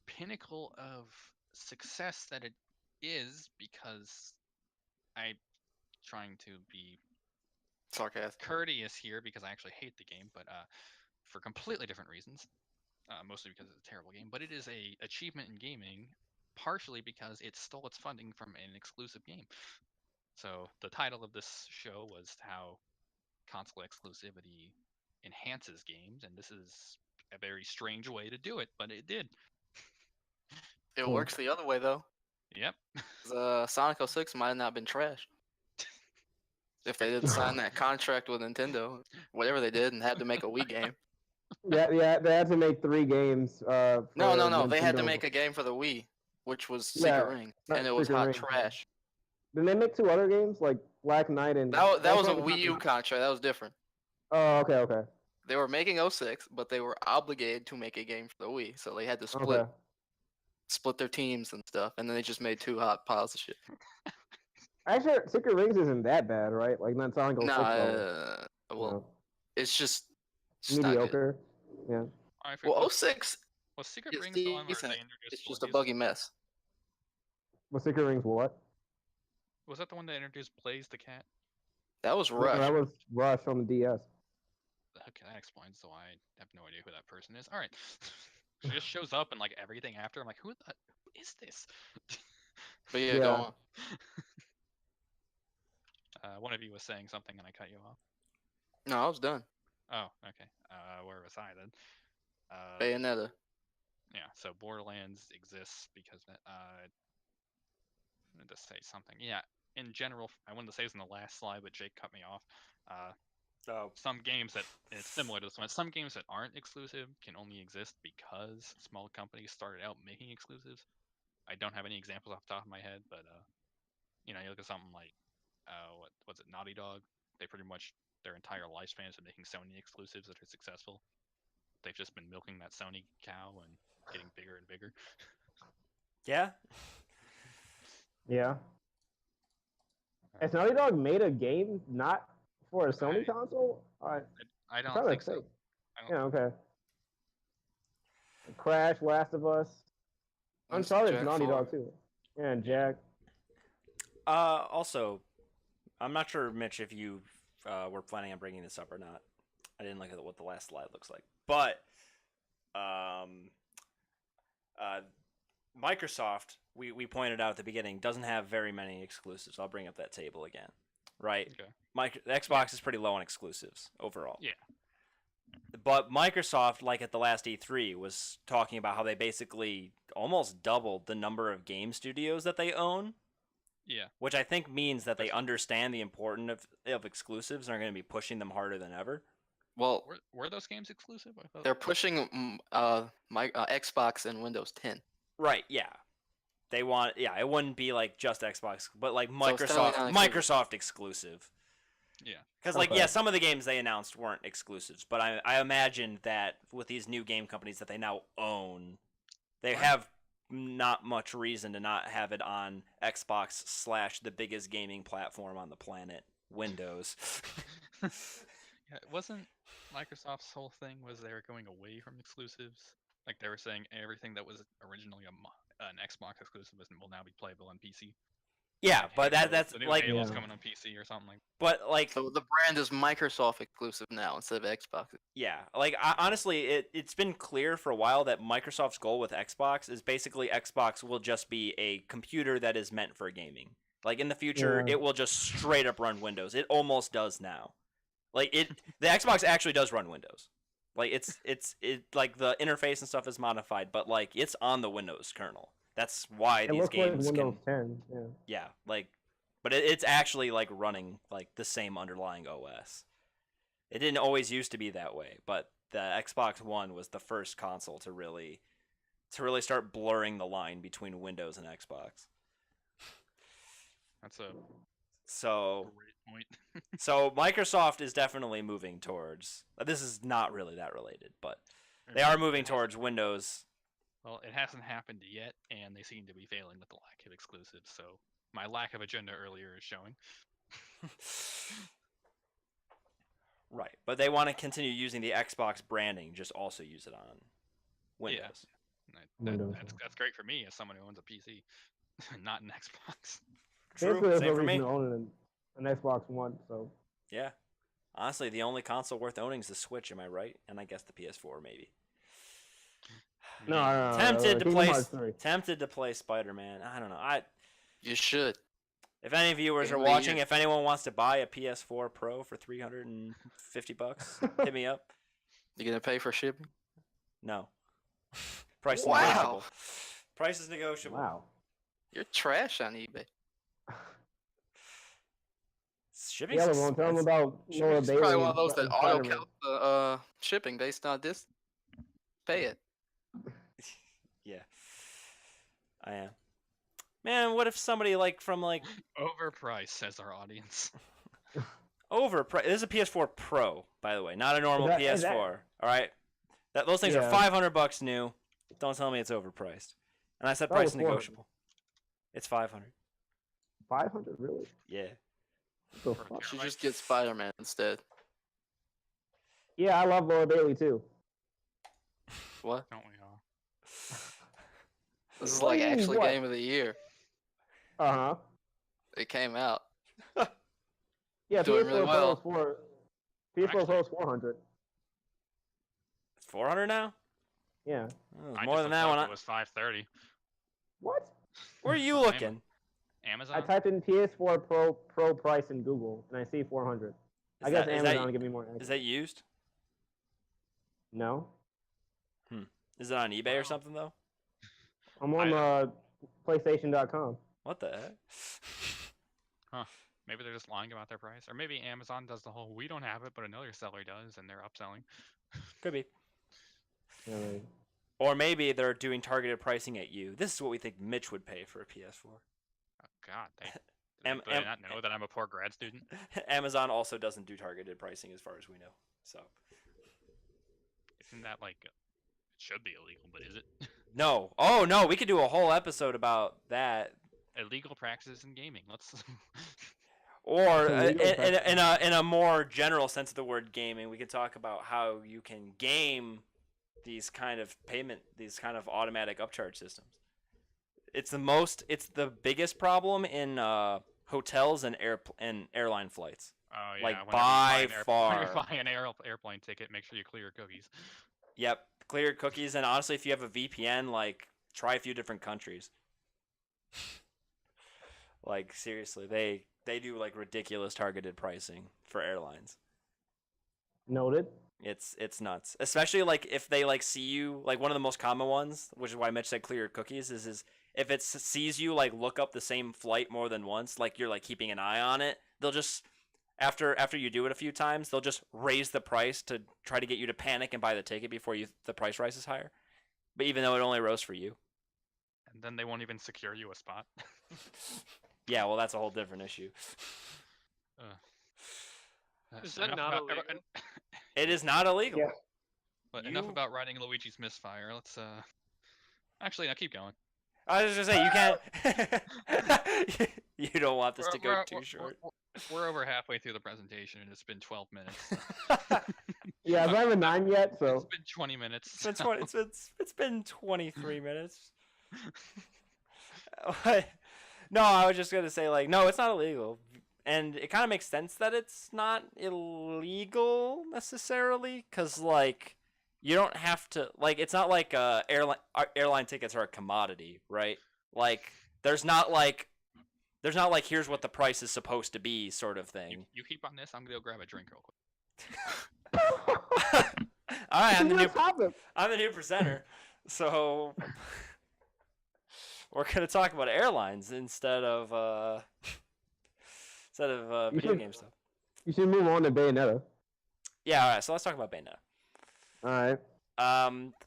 pinnacle of success that it is because I'm trying to be Sarcastic. courteous here because I actually hate the game, but for completely different reasons. Mostly because it's a terrible game, but it is a achievement in gaming, partially because it stole its funding from an exclusive game. So the title of this show was how console exclusivity enhances games, and this is a very strange way to do it, but it did. It Cool. works the other way though. Yep. Sonic 06 might have not been trash if they didn't sign that contract with Nintendo, whatever they did, and had to make a Wii game. Yeah, they had to make 3 games. No. They had to Nintendo. make a game for the Wii, which was Yeah, Secret Ring, and it was Secret hot Ring. trash. Didn't they make 2 other games like Black Knight and? That was a probably Wii U not- contract. That was different. Oh, okay. They were making 06, but they were obligated to make a game for the Wii, so they had to Okay. split their teams and stuff, and then they just made 2 hot piles of shit. Actually, Secret Rings isn't that bad, right? Like not Sonic 06. Nah, though, well, it's just not good. mediocre. Yeah. I forget, Well, 06 was Secret is Rings the one where decent. they introduced It's just a Blaze? buggy mess. Well, Secret Rings what? Was that the one that introduced Blaze the cat? That was No, Rush. that was Rush on the DS. Okay, that explains why I have no idea who that person is. All right. She just shows up and like everything after. I'm like, who is this? But yeah, Yeah. go on. One of you was saying something and I cut you off. No, I was done. Oh, okay. Where was I then? Bayonetta. Yeah. So Borderlands exists because I wanted to say something. Yeah. In general, I wanted to say this in the last slide, but Jake cut me off. Some games that it's similar to this one. Some games that aren't exclusive can only exist because small companies started out making exclusives. I don't have any examples off the top of my head, but you look at something like what was it, Naughty Dog? They pretty much their entire lifespan has been making Sony exclusives that are successful. They've just been milking that Sony cow and getting bigger and bigger. Yeah. Yeah. Has Naughty Dog made a game not for a Sony I- console? I don't trying to think so. think. I don't Yeah, okay. Crash, Last of Us. Uncharted's Jack Naughty 4. Dog too. Yeah, and Jack. Also, I'm not sure, Mitch, if you were planning on bringing this up or not. I didn't look at what the last slide looks like, but Microsoft, we pointed out at the beginning, doesn't have very many exclusives. I'll bring up that table again, right? Okay. The Xbox is pretty low on exclusives overall. Yeah. But Microsoft, like at the last E3, was talking about how they basically almost doubled the number of game studios that they own. Yeah. Which I think means that they understand the importance of exclusives and are going to be pushing them harder than ever. Well, Were those games exclusive? I thought they're pushing Xbox and Windows 10. Right, yeah. They want, yeah, it wouldn't be like just Xbox, but like So it's definitely not Microsoft exclusive. Yeah. Because, like, Okay. yeah, some of the games they announced weren't exclusives, but I imagine that with these new game companies that they now own, they have not much reason to not have it on Xbox / the biggest gaming platform on the planet, Windows. Yeah, it wasn't Microsoft's whole thing was they were going away from exclusives. Like they were saying everything that was originally an Xbox exclusive will now be playable on PC. Yeah, Like but Halo- that's the new like, Halo's Yeah. coming on PC or something like. but like, So the brand is Microsoft exclusive now instead of Xbox. yeah, like honestly, it's been clear for a while that Microsoft's goal with Xbox is basically Xbox will just be a computer that is meant for gaming. Like in the future, Yeah. it will just straight up run Windows. It almost does now. Like the Xbox actually does run Windows. Like it's like the interface and stuff is modified, but like it's on the Windows kernel. That's why It these looks like games Windows can. 10. Yeah. Yeah, like, but it's actually like running like the same underlying OS. It didn't always used to be that way, but the Xbox One was the first console to really start blurring the line between Windows and Xbox. That's a So great point. so Microsoft is definitely moving towards. This is not really that related, but they are moving towards Windows. Well, it hasn't happened yet, and they seem to be failing with the lack of exclusives. So my lack of agenda earlier is showing. Right, but they want to continue using the Xbox branding, just also use it on Windows. Windows, That's great for me as someone who owns a PC, not an Xbox. True, Basically, there's same no for reason me. to own an Xbox One, so. Yeah. Honestly, the only console worth owning is the Switch, am I right? And I guess the PS4, maybe. No. Tempted to Kingdom play Hearts 3. Spider-Man. I don't know. You should. If any viewers Game are of the watching, year. if anyone wants to buy a PS4 Pro for $350, hit me up. You gonna pay for shipping? No. Price is Wow. negotiable. Price is negotiable. Wow. You're trash on eBay. Shipping's Yeah, Lamone, tell them expensive. about Laura It's Bailey. probably one of and those that auto Spider-Man. count the shipping based on this. Pay it. Yeah. I am. Man, what if somebody from Overpriced, says our audience. overpriced? This is a PS4 Pro, by the way, not a normal Is PS4. that- All right, those things are Yeah. $500 new. Don't tell me it's overpriced. And I said Oh, price it's 400. negotiable. It's 500. 500, really? Yeah. What the For fuck? You should just get Spider-Man instead. Yeah, I love Laura Bailey too. What? Don't we all? This is What like do you mean, actually what? game of the year. Uh-huh. It came out. Yeah, Doing really well. PS4 Pro is 400. It's 400 now. Yeah. Oh, it's I more just than looked that up, one. It was 530. What? Where are you looking? Amazon. I typed in PS4 Pro price in Google and I see 400. I guess Amazon will give me more. Is that used? No. Is it on eBay or Wow. something though? I'm on PlayStation.com. What the heck? Maybe they're just lying about their price, or maybe Amazon does the whole "we don't have it, but another seller does," and they're upselling. Could be. Yeah, right. Or maybe they're doing targeted pricing at you. This is what we think Mitch would pay for a PS4. Oh God, do Am- they am- not know that I'm a poor grad student? Amazon also doesn't do targeted pricing as far as we know. So Isn't that like it should be illegal, but is it? no. Oh no, we could do a whole episode about that. Illegal practices in gaming. Let's. Or Illegal in a more general sense of the word gaming, we could talk about how you can game these kind of automatic upcharge systems. It's the biggest problem in hotels and airline flights. Oh yeah. Like, whenever by you buy an far. When you're buying an airplane ticket, make sure you clear your cookies. Yep, clear cookies, and honestly, if you have a VPN, try a few different countries. Seriously, they do ridiculous targeted pricing for airlines. Noted. It's nuts, especially if they see you, one of the most common ones, which is why Mitch said clear your cookies, is if it sees you look up the same flight more than once, you're keeping an eye on it, they'll just after you do it a few times, they'll just raise the price to try to get you to panic and buy the ticket before the price rises higher. But even though it only rose for you. And then they won't even secure you a spot. Yeah, well, that's a whole different issue. Is So that enough not about- illegal? It is not illegal. Yeah. But enough about riding Luigi's Misfire. Let's actually, now keep going. I was just gonna say you can't. You don't want this to go too short. We're over halfway through the presentation, and it's been 12 minutes. Yeah, it's not even 9 yet, so. It's been 20 minutes. It's been 20. It's been 23 minutes. What? No, I was just gonna say no, it's not illegal, and it kind of makes sense that it's not illegal necessarily, because you don't have to it's not like airline tickets are a commodity, right? There's not here's what the price is supposed to be sort of thing. You keep on this. I'm gonna go grab a drink real quick. All right, I'm the What's happened? new presenter, so we're gonna talk about airlines instead of You video should- game stuff. You should move on to Bayonetta. Yeah, all right. So let's talk about Bayonetta. Alright.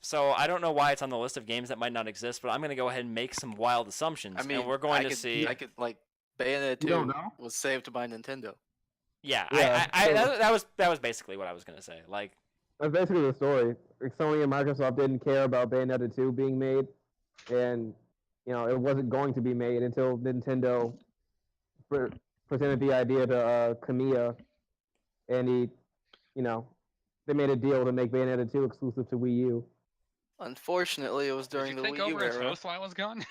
So I don't know why it's on the list of games that might not exist, but I'm gonna go ahead and make some wild assumptions, I mean, and we're going to could, see. I could Bayonetta You don't 2 know? was saved by Nintendo. Yeah, Yeah, that was basically what I was gonna say. That's basically the story. Sony and Microsoft didn't care about Bayonetta 2 being made, and it wasn't going to be made until Nintendo presented the idea to Kamiya, and they made a deal to make Bayonetta 2 exclusive to Wii U. Unfortunately, it was Did during you the take Wii U over his era, host while I was gone?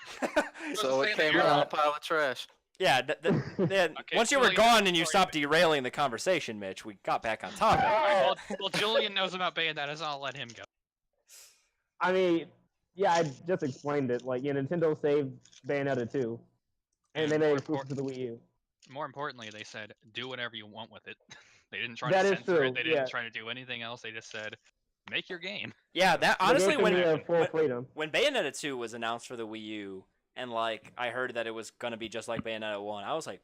so it came out on a pile of trash. Yeah, Okay, once you were Julian, gone and you sorry, stopped derailing the conversation, Mitch, we got back on topic. well, Julian knows about Bayonetta, so I'll let him go. I mean, yeah, I just explained it. Like, Nintendo saved Bayonetta 2, and they made it exclusive to the Wii U. More importantly, they said, do whatever you want with it. They didn't try That to is censor true, it. They didn't yeah. try to do anything else. They just said, make your game. Yeah, that They honestly, gave Kamiya full freedom. when Bayonetta 2 was announced for the Wii U, and like I heard that it was gonna be just like Bayonetta 1, I was like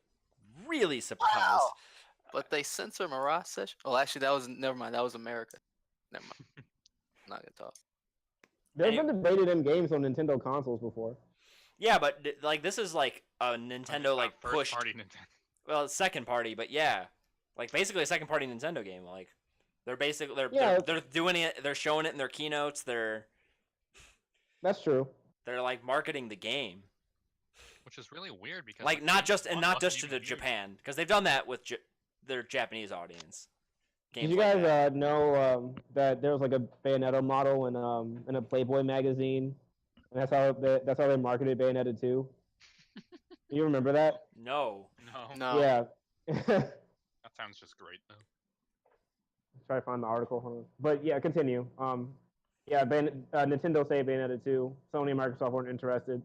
really surprised. Wow. But they censor Mirage Session. Oh, actually, never mind. That was America. Never mind. I'm not gonna talk. They've been debated in games on Nintendo consoles before. Yeah, but like this is like a Nintendo like first pushed. party Nintendo. Well, it's second party, but yeah, like basically a second party Nintendo game. Like they're basically Yeah. they're doing it. They're showing it in their keynotes. That's true. They're like marketing the game. Which is really weird because Like not just to wasn't even the huge. Japan, because they've done that with their Japanese audience. Did Games you like guys that. know that there was like a Bayonetta model in a Playboy magazine, and that's how they marketed Bayonetta 2? You remember that? No. No, No. Yeah. that sounds just great though. Try to find the article. Hold on. But yeah, continue. Yeah, Nintendo saved Bayonetta 2. Sony and Microsoft weren't interested.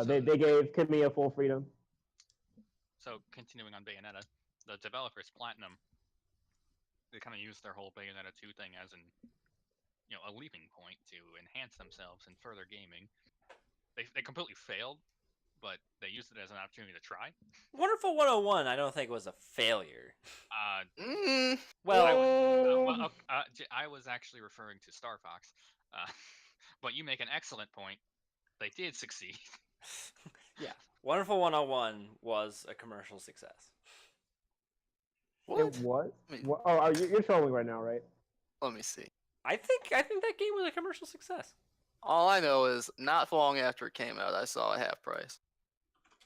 They gave Kamiya full freedom. So continuing on Bayonetta, the developers Platinum, they kind of used their whole Bayonetta 2 thing as a leaping point to enhance themselves in further gaming. They completely failed, but they used it as an opportunity to try. Wonderful 101, I don't think was a failure. Well, I was actually referring to Star Fox, but you make an excellent point. They did succeed. Yeah. Wonderful 101 was a commercial success. What? it was. I mean- What? Oh, you're trolling right now, right? Let me see. I think that game was a commercial success. All I know is not long after it came out, I saw it half price.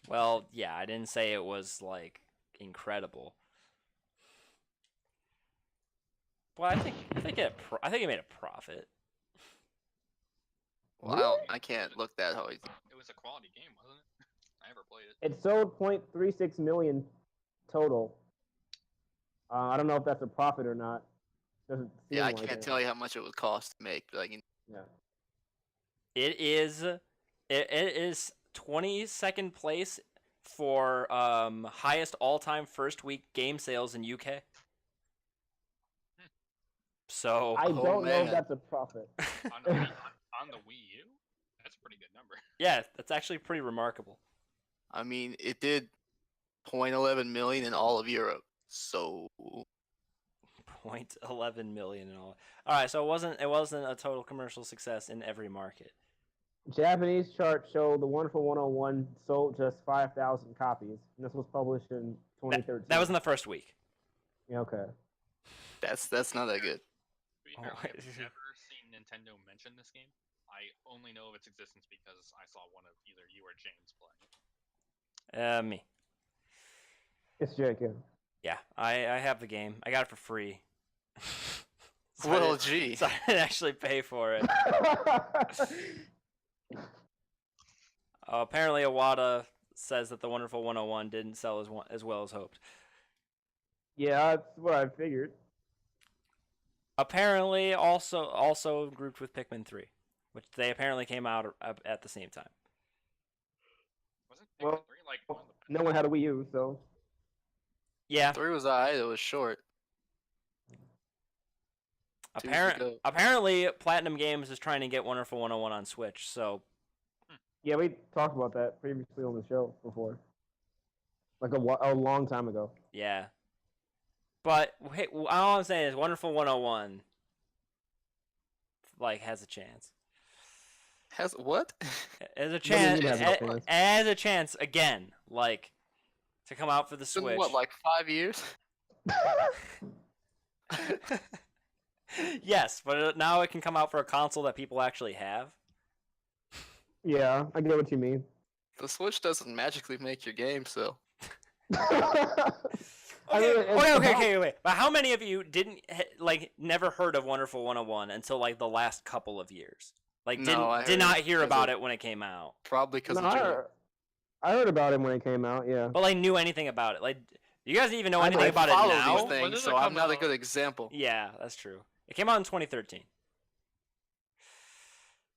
Well, yeah, I didn't say it was like incredible. Well, I think it made a profit. Well, I can't look that hard. It was a quality game, wasn't it? I never played it. It sold 0.36 million total. I don't know if that's a profit or not. Doesn't seem Yeah, I like can't it. tell you how much it would cost to make. But Yeah. It is 22nd place for highest all-time first week game sales in UK. So I don't know man. if that's a profit. on the Wii U, that's a pretty good number. yeah, that's actually pretty remarkable. I mean, it did 0.11 million in all of Europe. So 0.11 million and all. All right, so it wasn't a total commercial success in every market. Japanese chart showed the Wonderful 101 sold just 5,000 copies, and this was published in 2013. That was in the first week. Yeah, okay. that's not that good. To be fair, Oh, I've never seen Nintendo mention this game. I only know of its existence because I saw one of either you or James playing it. Me. It's Jacob. Yeah, I have the game. I got it for free. So Well, I didn't- gee. So I didn't actually pay for it. Apparently, Iwata says that the Wonderful 101 didn't sell as well as hoped. Yeah, that's what I figured. Apparently, also grouped with Pikmin 3, which they apparently came out at the same time. Wasn't Pikmin Well, 3 like one of the No one had a Wii U, so Yeah, 3 was alright. It was short. 2's the goat. apparently, Platinum Games is trying to get Wonderful 101 on Switch. So yeah, we talked about that previously on the show before, like a long time ago. yeah, but hey, all I'm saying is Wonderful 101 like has a chance. Has what? As a do you chance, mean has a chance? as a chance again, like to come out for the It's been, Switch. what, like 5 years? Yes, but now it can come out for a console that people actually have. Yeah, I get what you mean. The Switch doesn't magically make your game, so. Okay, wait. But how many of you didn't never heard of Wonderful 101 until like the last couple of years? Like No, did not hear 'cause about of- it when it came out. Probably because No, of Joe. I heard about him when it came out. Yeah. But like knew anything about it. Like you guys didn't even know I anything don't about it follow now? these When things, did it so I'm come not a out? good example. Yeah, that's true. It came out in 2013.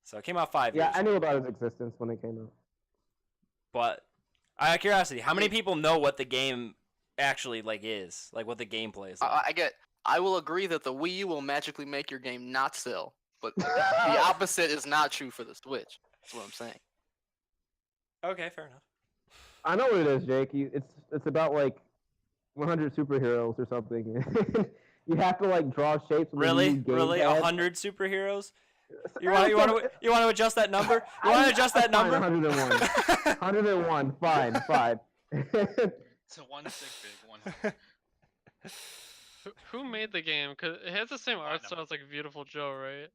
So it came out 5 Yeah, years. I knew about his existence when it came out. But out of curiosity, how many people know what the game actually like is? Like what the gameplay is like? I will agree that the Wii U will magically make your game not sell, but the opposite is not true for the Switch. That's what I'm saying. Okay, fair enough. I know what it is, Jake. It's about like 100 superheroes or something. You have to like draw shapes. With Really? a new Really? gamepad. 100 superheroes? You want to adjust that number? You want to adjust that Fine, number? 101. 101. Fine. It's a one sick big one. Who made the game? Cause it has the same art Platinum. style as like Beautiful Joe, right?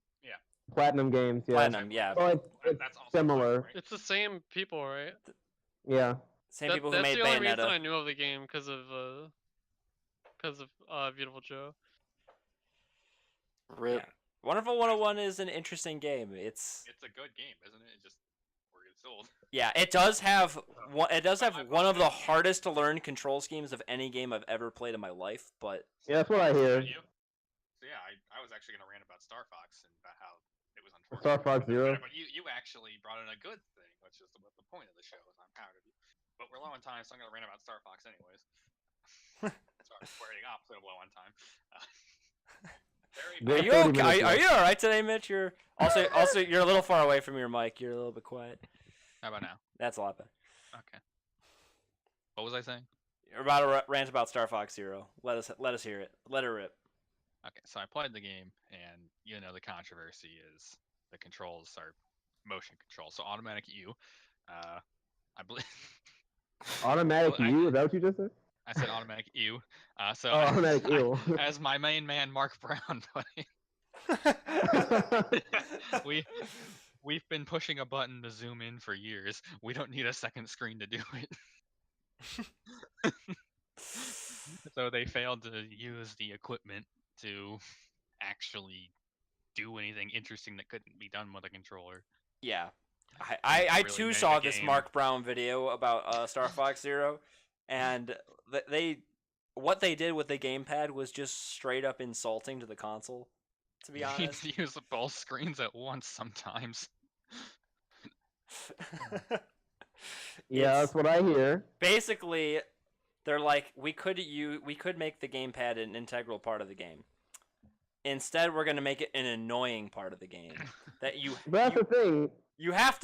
Platinum Games. Yeah. Platinum, yeah. Well, it's That's also similar. right? It's the same people, right? Yeah. Same people who That's made the only reason I Bayonetta. knew of the game because of Beautiful Joe. Rip. Yeah. Wonderful 101 is an interesting game. It's It's a good game, isn't it? It just where it's sold. yeah, it does have one of the hardest to learn control schemes of any game I've ever played in my life, but Yeah, that's what I hear. You? So yeah, I was actually gonna rant about Star Fox and about how it was unfortunate. Star Fox Zero. But you actually brought in a good thing, which is what the point of the show is. I'm proud of you. But we're low on time, so I'm gonna rant about Star Fox anyways. Sorry, we're the opposite of low on time. Good are you 30 okay? minutes Are left. you all right today, Mitch? You're also you're a little far away from your mic. You're a little bit quiet. How about now? That's a lot better. Okay. What was I saying? You're about to rant about Star Fox Zero. Let us hear it. Let it rip. Okay, so I played the game, and the controversy is the controls are motion control, so automatic U. I believe. Automatic Well, U? Is that what you just said? I said automatic U. So Oh, automatic U. as my main man Mark Brown put it, we've been pushing a button to zoom in for years. We don't need a second screen to do it. So they failed to use the equipment to actually do anything interesting that couldn't be done with a controller. Yeah. I really too made saw the this game. Mark Brown video about Star Fox Zero, and what they did with the gamepad was just straight up insulting to the console. To be You need honest. to use both screens at once sometimes. Yeah, that's what I hear. Basically, they're like, we could make the gamepad an integral part of the game. Instead, we're gonna make it an annoying part of the game. That But that's the thing. you have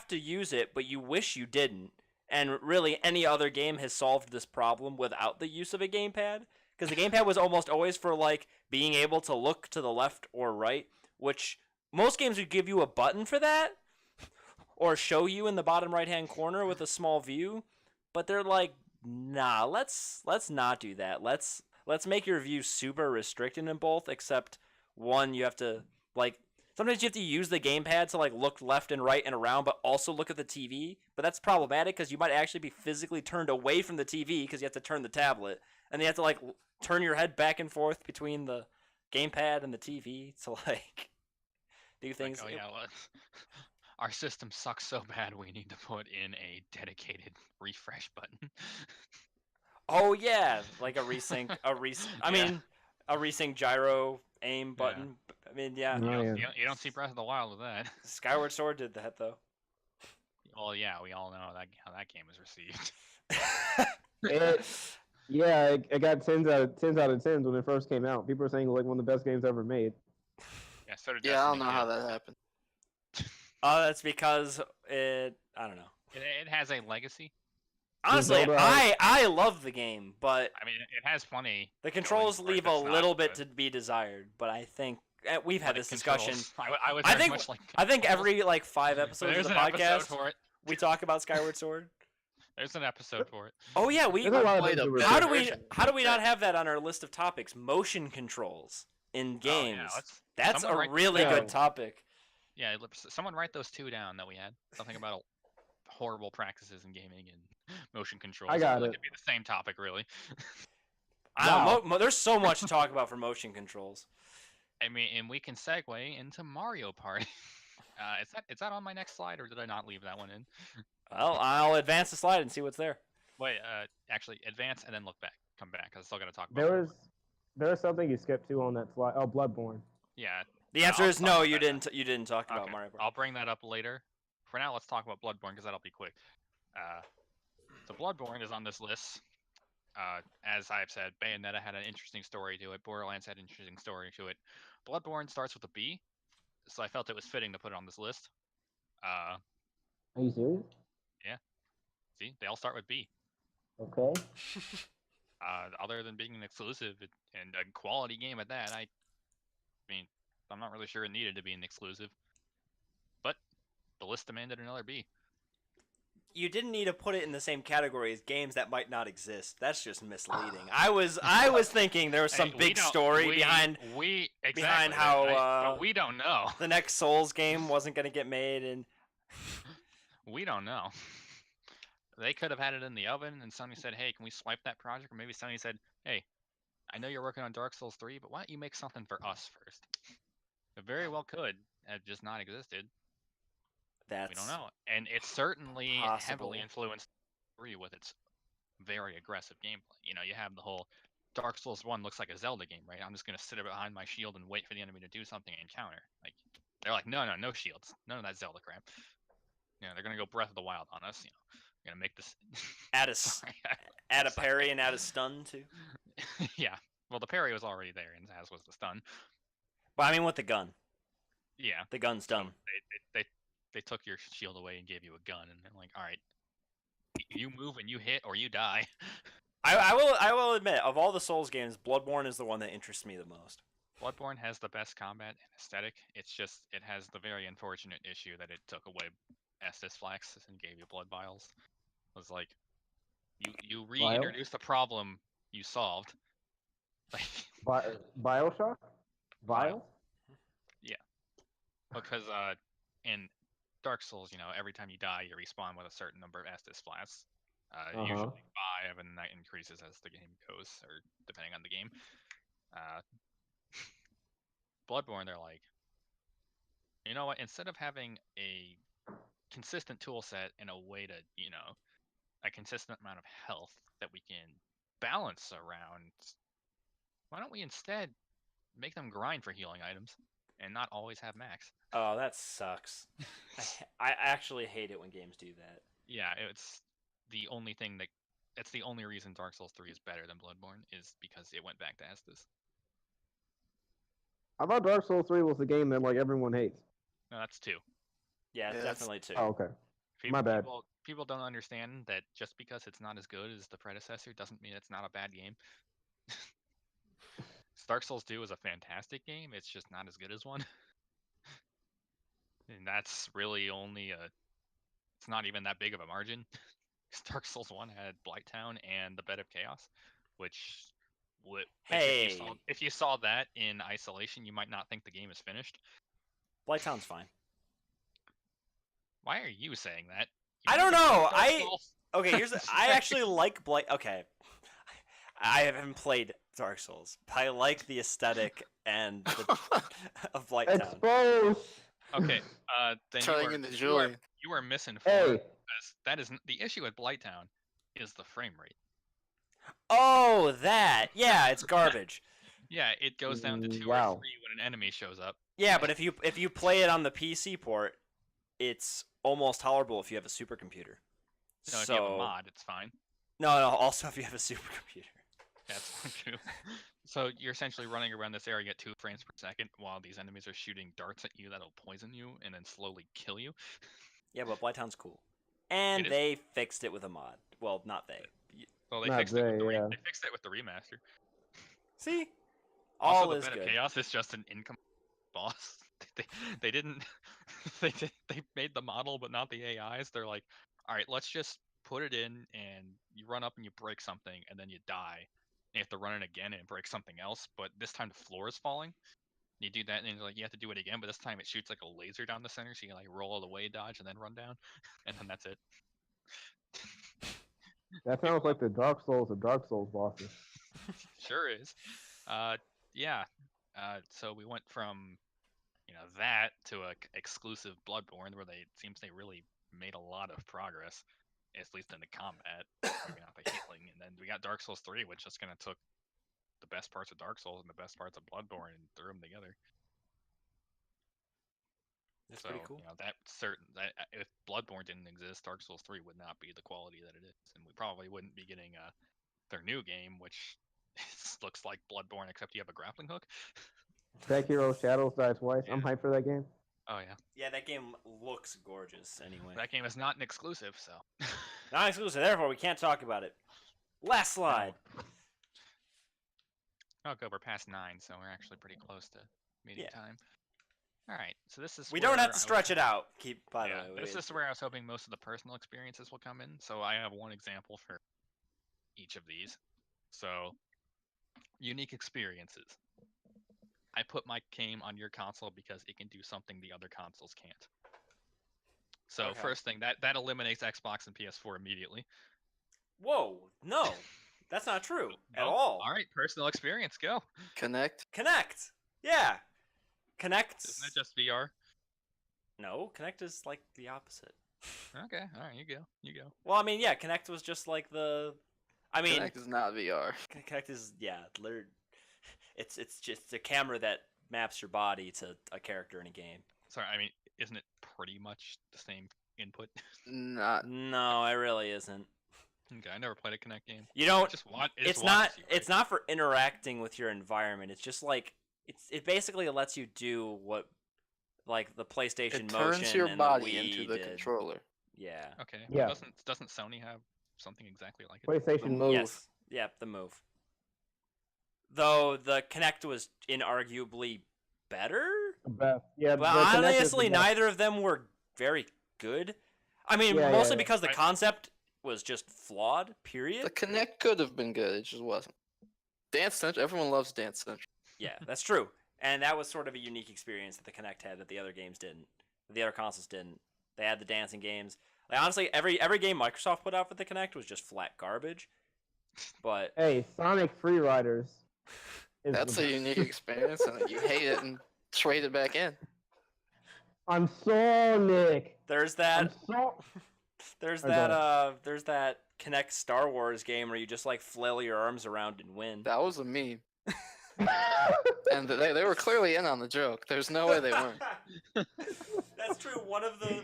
to use it, but you wish you didn't. And really, any other game has solved this problem without the use of a gamepad. Because the gamepad was almost always for like being able to look to the left or right, which most games would give you a button for that, or show you in the bottom right-hand corner with a small view. But they're like, nah, let's not do that. Let's make your view super restricted in both. Except one, you have to like. Sometimes you have to use the gamepad to like look left and right and around, but also look at the TV. But that's problematic because you might actually be physically turned away from the TV because you have to turn the tablet, and you have to like turn your head back and forth between the gamepad and the TV to like do things. Like, oh yeah, our system sucks so bad we need to put in a dedicated refresh button. Oh yeah, like a resync, I Yeah. mean, a resync gyro aim button. I mean, yeah. Oh, yeah. You don't see Breath of the Wild with that. Skyward Sword did that though. Well, yeah, we all know how that game was received. It got 10s out of 10s when it first came out. People are saying like one of the best games ever made. Yeah, so did Yeah, I don't Destiny know how 2. that happened. That's because I don't know. It has a legacy. Honestly, Zelda- I love the game, but I mean, it has plenty. the controls going for it leave a that's not little bit good. to be desired. But I think we've had But this it discussion. controls. I would I very think- much like. I think controls. every like 5 But episodes of there's the an episode podcast for it. we talk about Skyward Sword. There's an episode for it. Oh yeah, we. There's a lot of played things a that were better How good. do we version. how do we not have that on our list of topics? Motion controls in Oh, yeah, games. let's- That's someone a write really down. good topic. Yeah, someone write those two down that we had. Something about horrible practices in gaming and motion controls. I got feel like it. it'd be the same topic, really. I don't Wow. know, there's so much to talk about for motion controls. I mean, and we can segue into Mario Party. Is that on my next slide, or did I not leave that one in? Well, I'll advance the slide and see what's there. Wait, actually, advance and then look back. Come back, because I still got to talk about There was something you skipped to on that slide. Oh, Bloodborne. Yeah. The answer I'll is talk no. about You that. didn't. You didn't talk about Okay, Mario Party. I'll bring that up later. For now, let's talk about Bloodborne, because that'll be quick. So Bloodborne is on this list. As I've said, Bayonetta had an interesting story to it. Borderlands had an interesting story to it. Bloodborne starts with a B, so I felt it was fitting to put it on this list. Are you serious? See, they all start with B. Okay. Other than being an exclusive and a quality game at that, I mean, I'm not really sure it needed to be an exclusive. But the list demanded another B. You didn't need to put it in the same category as games that might not exist. That's just misleading. I was thinking there was some Hey, big story behind exactly, how but we don't know. the next Souls game wasn't going to get made, and We don't know. They could have had it in the oven, and Sony said, "Hey, can we swipe that project?" Or maybe Sony said, "Hey, I know you're working on Dark Souls 3, but why don't you make something for us first?" It very well could have just not existed. that's We don't know. And it certainly possible. heavily influenced 3 with its very aggressive gameplay. You know, you have the whole Dark Souls 1 looks like a Zelda game, right? I'm just going to sit behind my shield and wait for the enemy to do something and counter. Like, they're like, no shields. None of that Zelda crap. You know, they're going to go Breath of the Wild on us. You know, we're going to make this. add a Sorry. add a parry and add a stun too. Yeah. Well, the parry was already there, and as was the stun. But I mean, with the gun, Yeah. the gun's done. They took your shield away and gave you a gun, and they're like, all right, you move and you hit or you die. I will admit, of all the Souls games, Bloodborne is the one that interests me the most. Bloodborne has the best combat and aesthetic. It's just it has the very unfortunate issue that it took away Estus Flax and gave you blood vials. It was like you reintroduced the problem you solved. Like Bioshock? Vials? because in Dark Souls, you know, every time you die, you respawn with a certain number of Estus Flask. Usually 5, and that increases as the game goes, or depending on the game. Bloodborne, they're like, you know what? Instead of having a consistent tool set and a way to, you know, a consistent amount of health that we can balance around, why don't we instead make them grind for healing items and not always have max? Oh, that sucks. I actually hate it when games do that. Yeah, it's the only thing that. It's the only reason Dark Souls 3 is better than Bloodborne is because it went back to Estus. I thought Dark Souls 3 was the game that like everyone hates. No, that's 2. Yeah, Yeah, definitely too. Oh, okay. My bad. People don't understand that just because it's not as good as the predecessor doesn't mean it's not a bad game. Dark Souls 2 is a fantastic game. It's just not as good as 1. And that's really only it's not even that big of a margin. Dark Souls 1 had Blighttown and the Bed of Chaos, which Hey, if you saw that in isolation, you might not think the game is finished. Blighttown's fine. Why are you saying that? I don't know. Okay, here's I actually like Okay, I haven't played Dark Souls, but I like the aesthetic and of Blighttown. Exposed. Okay, then Turning into Julian. you are misinformed. Hey. Because that is the issue with Blighttown is the frame rate. Oh, that. Yeah, it's garbage. Yeah, it goes down to 2 or 3 Wow. when an enemy shows up. Yeah, but if you play it on the PC port, it's almost tolerable if you have a supercomputer. No, if you have a mod, it's fine. No, also if you have a supercomputer. That's fine too. So you're essentially running around this area at 2 frames per second while these enemies are shooting darts at you that'll poison you and then slowly kill you. Yeah, but Blighttown's cool. And It is. they fixed it with a mod. Well, not they. Well, they Not fixed it with they, yeah. they fixed it with the remaster. See? Also, All the is Bed of good. Chaos is just an income boss. They didn't they made the model but not the AIs. They're like, all right, let's just put it in and you run up and you break something and then you die. And you have to run it again and break something else, but this time the floor is falling. You do that, and like you have to do it again, but this time it shoots like a laser down the center, so you like roll away, dodge, and then run down, and then that's it. That sounds like the Dark Souls of Dark Souls bosses. Sure is. Yeah. So we went from that to a exclusive Bloodborne where it seems they really made a lot of progress, at least in the combat, maybe not the healing. And then we got Dark Souls 3, which just kind of took the best parts of Dark Souls and the best parts of Bloodborne and threw them together. That's so, pretty cool. That if Bloodborne didn't exist, Dark Souls 3 would not be the quality that it is, and we probably wouldn't be getting their new game, which looks like Bloodborne except you have a grappling hook. Sekiro Shadows Die Twice. I'm hyped for that game. Oh yeah. Yeah, that game looks gorgeous. Anyway, That game is not an exclusive, so. not exclusive. Therefore, we can't talk about it. Last slide. Oh, good. We're past 9, so we're actually pretty close to meeting time. All right, so this is. We don't have to stretch it out. By the way, this is where I was hoping most of the personal experiences will come in. So I have one example for each of these. So, unique experiences. I put my game on your console because it can do something the other consoles can't. So first thing, that eliminates Xbox and PS4 immediately. Whoa, no, that's not true at all. All right, personal experience, go. Connect. Yeah. Connect. Isn't it just VR? No, Connect is like the opposite. Okay, all right, you go. Well, I mean, yeah, Connect was just like the. I mean, Connect is not VR. Connect is it's just a camera that maps your body to a character in a game. Sorry, I mean, isn't it pretty much the same input? Not. No, it really isn't. Okay, I never played a Connect game. You don't. It's not. It's not for interacting with your environment. It's just like it basically lets you do what like the PlayStation It Motion turns your and body the Wii into the did. controller. Yeah. Okay. Yeah. Doesn't Sony have something exactly like it? PlayStation Move. Yes. Yeah, the Move. Though the Kinect was inarguably better. Best. Yeah, But the Kinect is the honestly, best. neither of them were very good. I mean, Yeah, mostly yeah. because the concept was just flawed. Period. The Connect could have been good. It just wasn't. Dance Central. Everyone loves Dance Central. Yeah, that's true. And that was sort of a unique experience that the Kinect had that the other games didn't. The other consoles didn't. They had the dancing games. Like honestly, every game Microsoft put out for the Kinect was just flat garbage. But Hey, Sonic Free Riders. is That's the- a unique experience, and you hate it and trade it back in. I'm Sonic. there's I'm that so. there's Oh, go that Kinect Star Wars game where you just like flail your arms around and win. That was a meme, and they were clearly in on the joke. There's no way they weren't. That's true.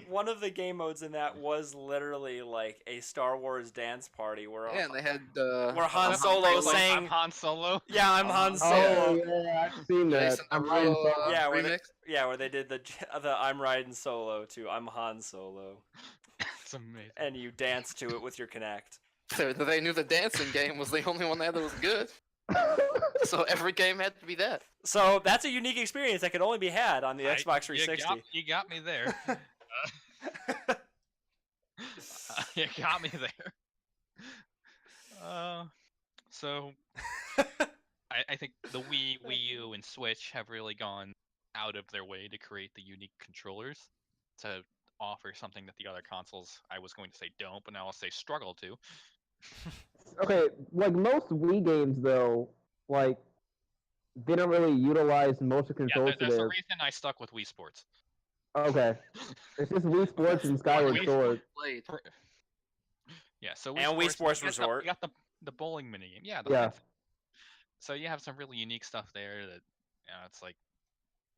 One of the game modes in that was literally like a Star Wars dance party where Yeah, and they had where Han Solo I'm sang. Han Solo. Yeah, I'm Han Oh Solo. yeah, I've seen that. Jason I'm Derulo, riding Solo. Yeah, where remix. Yeah, where they did the I'm riding solo to I'm Han Solo, It's amazing. and you dance to it with your Kinect. They knew the dancing game was the only one they had that was good, so every game had to be that. So that's a unique experience that could only be had on the Xbox 360. You got me there. You got me there. So I think the Wii U, and Switch have really gone out of their way to create the unique controllers to offer something that the other consoles, I was going to say don't, but now I'll say struggle to. Okay, like most Wii games though, like they don't really utilize motion Yeah, controls to there's a their. reason I stuck with Wii Sports. Okay, it's just Wii Sports and Skyward Wii Sword. Played. Yeah, so And Wii Sports you got Resort. You got the bowling minigame. Yeah. Yeah. So you have some really unique stuff there that it's like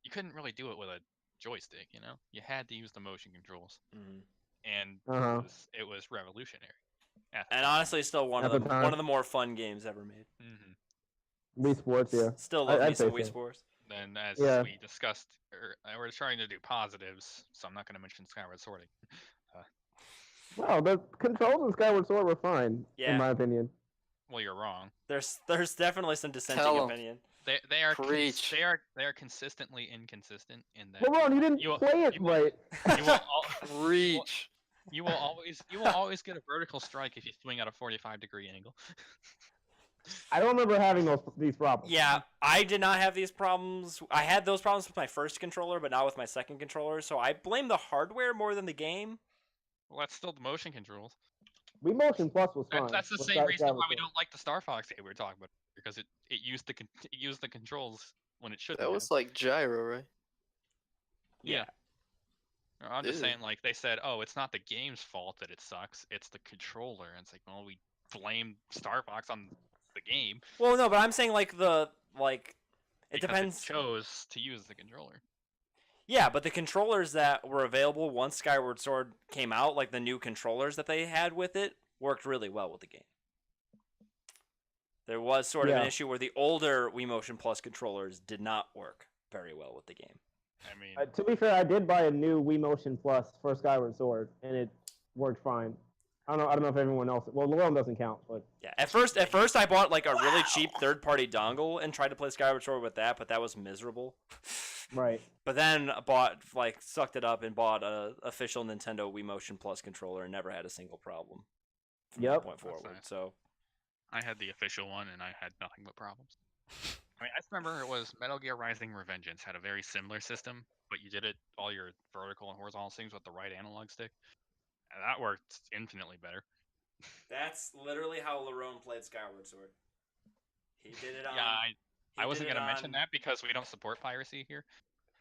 you couldn't really do it with a joystick. You had to use the motion controls, Mhm. and Uh-huh. it was revolutionary. at the And time. honestly, still one At of the the time. one of the more fun games ever made. Mhm. Wii Sports, yeah. Still love me I'd some say Wii so. Sports. Then, as Yeah. we discussed, we're trying to do positives, so I'm not going to mention Skyward Sword. Wow, the controls in Skyward Sword were fine, Yeah. in my opinion. Well, you're wrong. There's definitely some dissenting Tell 'em. opinion. They are Preach. they are consistently inconsistent in that. But Ron, you didn't You- play it you- right. You will, Reach. you will always get a vertical strike if you swing at a 45-degree angle. I don't remember having these problems. Yeah, I did not have these problems. I had those problems with my first controller, but not with my second controller. So I blame the hardware more than the game. Well, that's still the motion controls. Wii Motion Plus was fine. That's the But same reason that was why we fine. don't like the Star Fox game we were talking about, because it used the controls when it shouldn't. That was like gyro, right? Yeah. I'm just Ew. saying, like, they said, oh, it's not the game's fault that it sucks, it's the controller. And it's like, well, we blame Star Fox on the game. Well, no, but I'm saying like it because depends. It chose to use the controller. Yeah, but the controllers that were available once Skyward Sword came out, like the new controllers that they had with it, worked really well with the game. There was sort of an issue where the older Wii Motion Plus controllers did not work very well with the game. I mean, To be fair, I did buy a new Wii Motion Plus for Skyward Sword, and it worked fine. I don't know if everyone else. Well, Llewellyn doesn't count, but Yeah, at first I bought like a really cheap third-party dongle and tried to play Skyward Sword with that, but that was miserable. right. But then sucked it up and bought a official Nintendo Wii Motion Plus controller and never had a single problem from that point forward. nice. So I had the official one, and I had nothing but problems. I mean, I just remember it was Metal Gear Rising: Revengeance had a very similar system, but you did it all your vertical and horizontal things with the right analog stick, and that worked infinitely better. that's literally how Lerone played Skyward Sword. He did it on. Yeah, I wasn't gonna mention that because we don't support piracy here.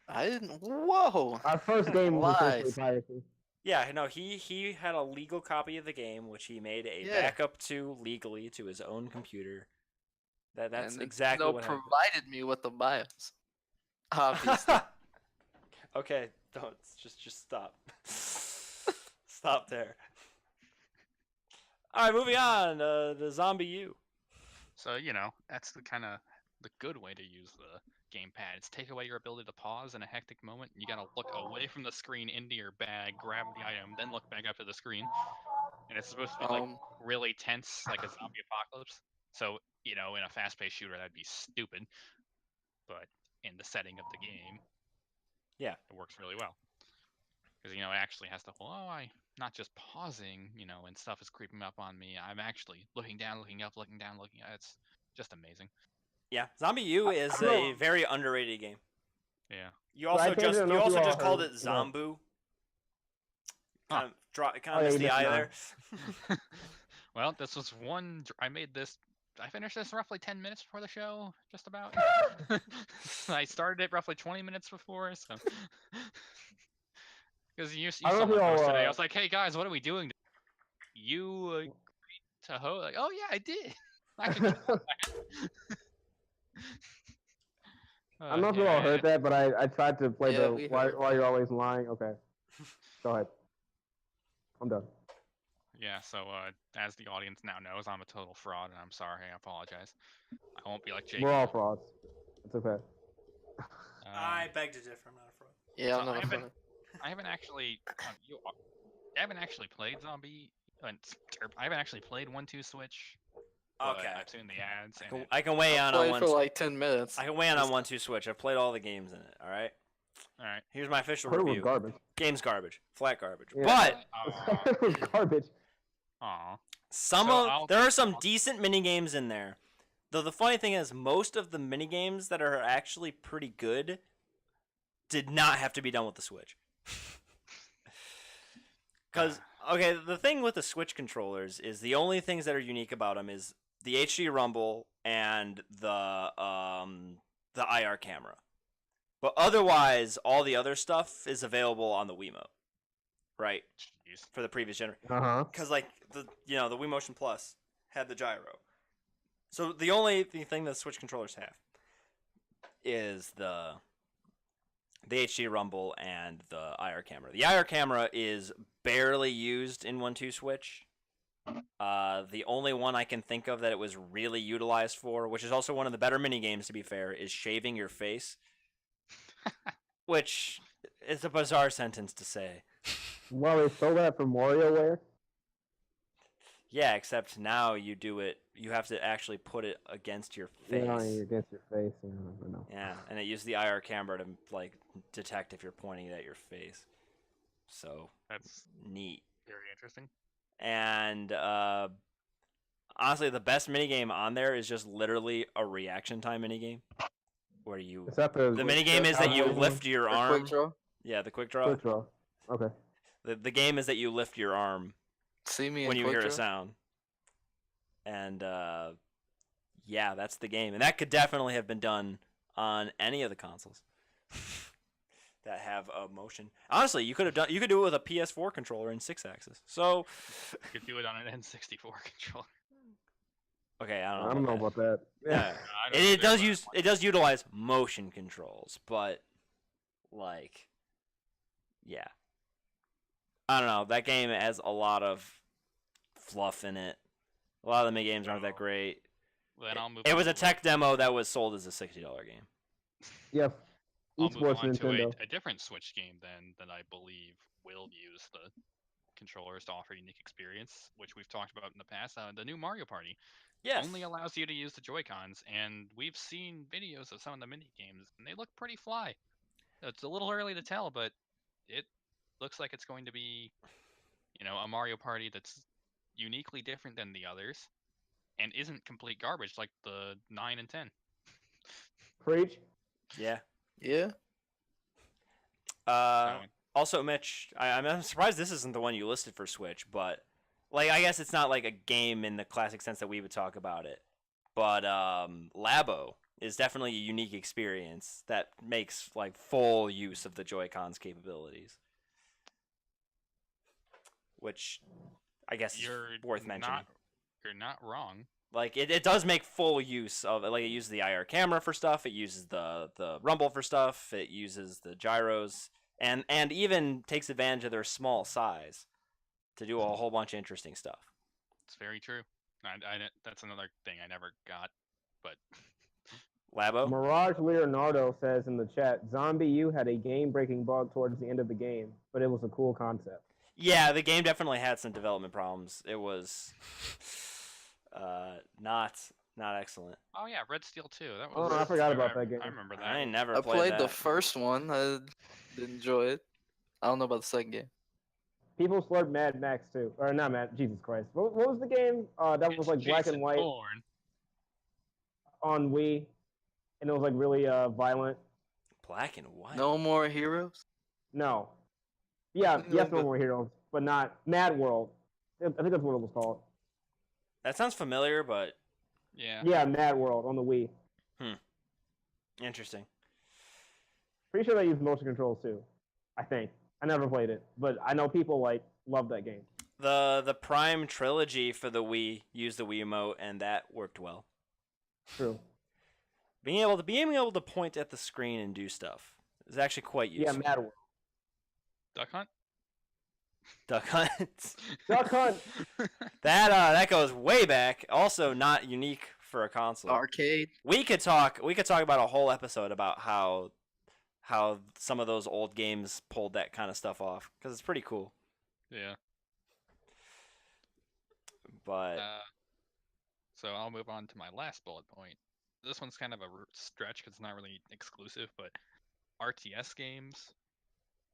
I didn't. Whoa. Our first game was Lies. essentially piracy. Yeah, no, he had a legal copy of the game, which he made a Yeah. backup to legally to his own computer. That's And exactly Nintendo what happened. provided me with the BIOS. Obviously. Okay, don't just stop. Stop there. All right, moving on. The Zombie U. So that's the kind of the good way to use the gamepad. It's take away your ability to pause in a hectic moment. You gotta look away from the screen into your bag, grab the item, then look back up to the screen. And it's supposed to be like really tense, like a zombie apocalypse. So in a fast-paced shooter, that'd be stupid. But in the setting of the game, Yeah, it works really well. Because it actually has to. I'm not just pausing, and stuff is creeping up on me. I'm actually looking down, looking up, looking down, looking. It's just amazing. yeah. Zombie U is a very underrated game. Yeah. You also I just don't know if you all called heard, it Zombu. Huh. Kind of missed the you eye missed there. Well, this was one. I finished this roughly 10 minutes before the show, just about. I started it roughly 20 minutes before, so. Because you saw I don't my know if post you'll, today. I was like, "Hey guys, what are we doing?" You agreed to host? Like, oh yeah, I did. I can I don't know if you all heard that, but I tried to play Yeah, we heard. while you're always lying. Okay. Go ahead. I'm done. Yeah, so as the audience now knows, I'm a total fraud, and I'm sorry. I apologize. I won't be like Jake. We're all frauds. It's okay. I beg to differ. I'm not a fraud. Yeah, So I'm not a fan. I haven't actually. I haven't actually played Zombie. I haven't actually played 1-2 Switch. but Okay. I've seen the ads. And I can weigh on Played one. for like 10 minutes. I can weigh on 1-2 Switch. I've played all the games in it. All right. all right. Here's my official I heard it was review. garbage. Game's garbage. Flat garbage. Yeah. But It was garbage. Aw. there are some decent mini games in there. Though the funny thing is, most of the mini games that are actually pretty good did not have to be done with the Switch. Because okay, the thing with the Switch controllers is the only things that are unique about them is the HD Rumble and the IR camera. But otherwise, all the other stuff is available on the Wiimote, right? Jeez. For the previous generation. Uh-huh. Because the Wii Motion Plus had the gyro. So the only thing that Switch controllers have is the HD Rumble and the IR camera. The IR camera is barely used in 1-2 Switch. The only one I can think of that it was really utilized for, which is also one of the better mini games to be fair, is shaving your face. Which is a bizarre sentence to say. Well, they stole that from WarioWare. Yeah, except now you do it. You have to actually put it against your face. Yeah, against your face. Yeah, I don't know. Yeah, and it used the IR camera to detect if you're pointing it at your face. So That's neat. very interesting. And honestly, the best minigame on there is just literally a reaction time minigame. Where you... Is that The minigame is that you Cowboys lift your Or arm. quick draw. Yeah, the quick draw. Quick draw. Okay. The game is that you lift your arm See me when in you quick hear draw. a sound. And yeah, that's the game. And that could definitely have been done on any of the consoles that have a motion. Honestly, you could do it with a PS4 controller in 6-axis. So You could do it on an N64 controller. okay, I I don't know. don't know about that. Yeah. I don't It either, does but it does utilize motion controls, but like yeah. I don't know. That game has a lot of fluff in it. A lot of the mini games aren't that Oh. great. Then I'll move. It on was to a tech demo that was sold as a $60 game. Yeah. I'll move Esports on to Nintendo. a different Switch game then that I believe will use the controllers to offer a unique experience, which we've talked about in the past. The new Mario Party Yes. only allows you to use the Joy-Cons, and we've seen videos of some of the mini games, and they look pretty fly. It's a little early to tell, but it looks like it's going to be, a Mario Party that's uniquely different than the others, and isn't complete garbage like the 9 and 10. Preach. Yeah. Yeah. So, Also, Mitch, I'm surprised this isn't the one you listed for Switch, but like I guess it's not like a game in the classic sense that we would talk about it. But Labo is definitely a unique experience that makes like full use of the Joy-Con's capabilities, which I guess is you're worth mentioning. You're not wrong. Like it does make full use of it. Like it uses the IR camera for stuff. It uses the rumble for stuff. It uses the gyros and even takes advantage of their small size to do a whole bunch of interesting stuff. It's very true. That's another thing I never got, but Labo? Mirage Leonardo says in the chat, Zombie U had a game-breaking bug towards the end of the game, but it was a cool concept. Yeah, the game definitely had some development problems. It was not excellent. oh yeah, Red Steel 2. That Oh, was. I forgot about that game. I remember that. I never I played that. the first one. I did enjoy it. I don't know about the second game. People slurred Mad Max too, or not Mad. Jesus Christ! What was the game that was It's like black Jason and white Bourne. on Wii, and it was like really violent? Black and white. No More Heroes? No. Yeah, No, yes, No but- More Heroes, but not Mad World. I think that's what it was called. That sounds familiar, but Yeah. Yeah, Mad World on the Wii. interesting. Pretty sure they use motion controls too. I think. I never played it, but I know people like love that game. The Prime trilogy for the Wii used the Wiimote, and that worked well. True. Being able to point at the screen and do stuff is actually quite useful. Yeah, Mad World. Duck Hunt. Duck Hunt. Duck Hunt. That goes way back. Also not unique for a console. Arcade? We could talk about a whole episode about how some of those old games pulled that kind of stuff off, because it's pretty cool. Yeah. But So I'll move on to my last bullet point. This one's kind of a stretch because it's not really exclusive, but RTS games,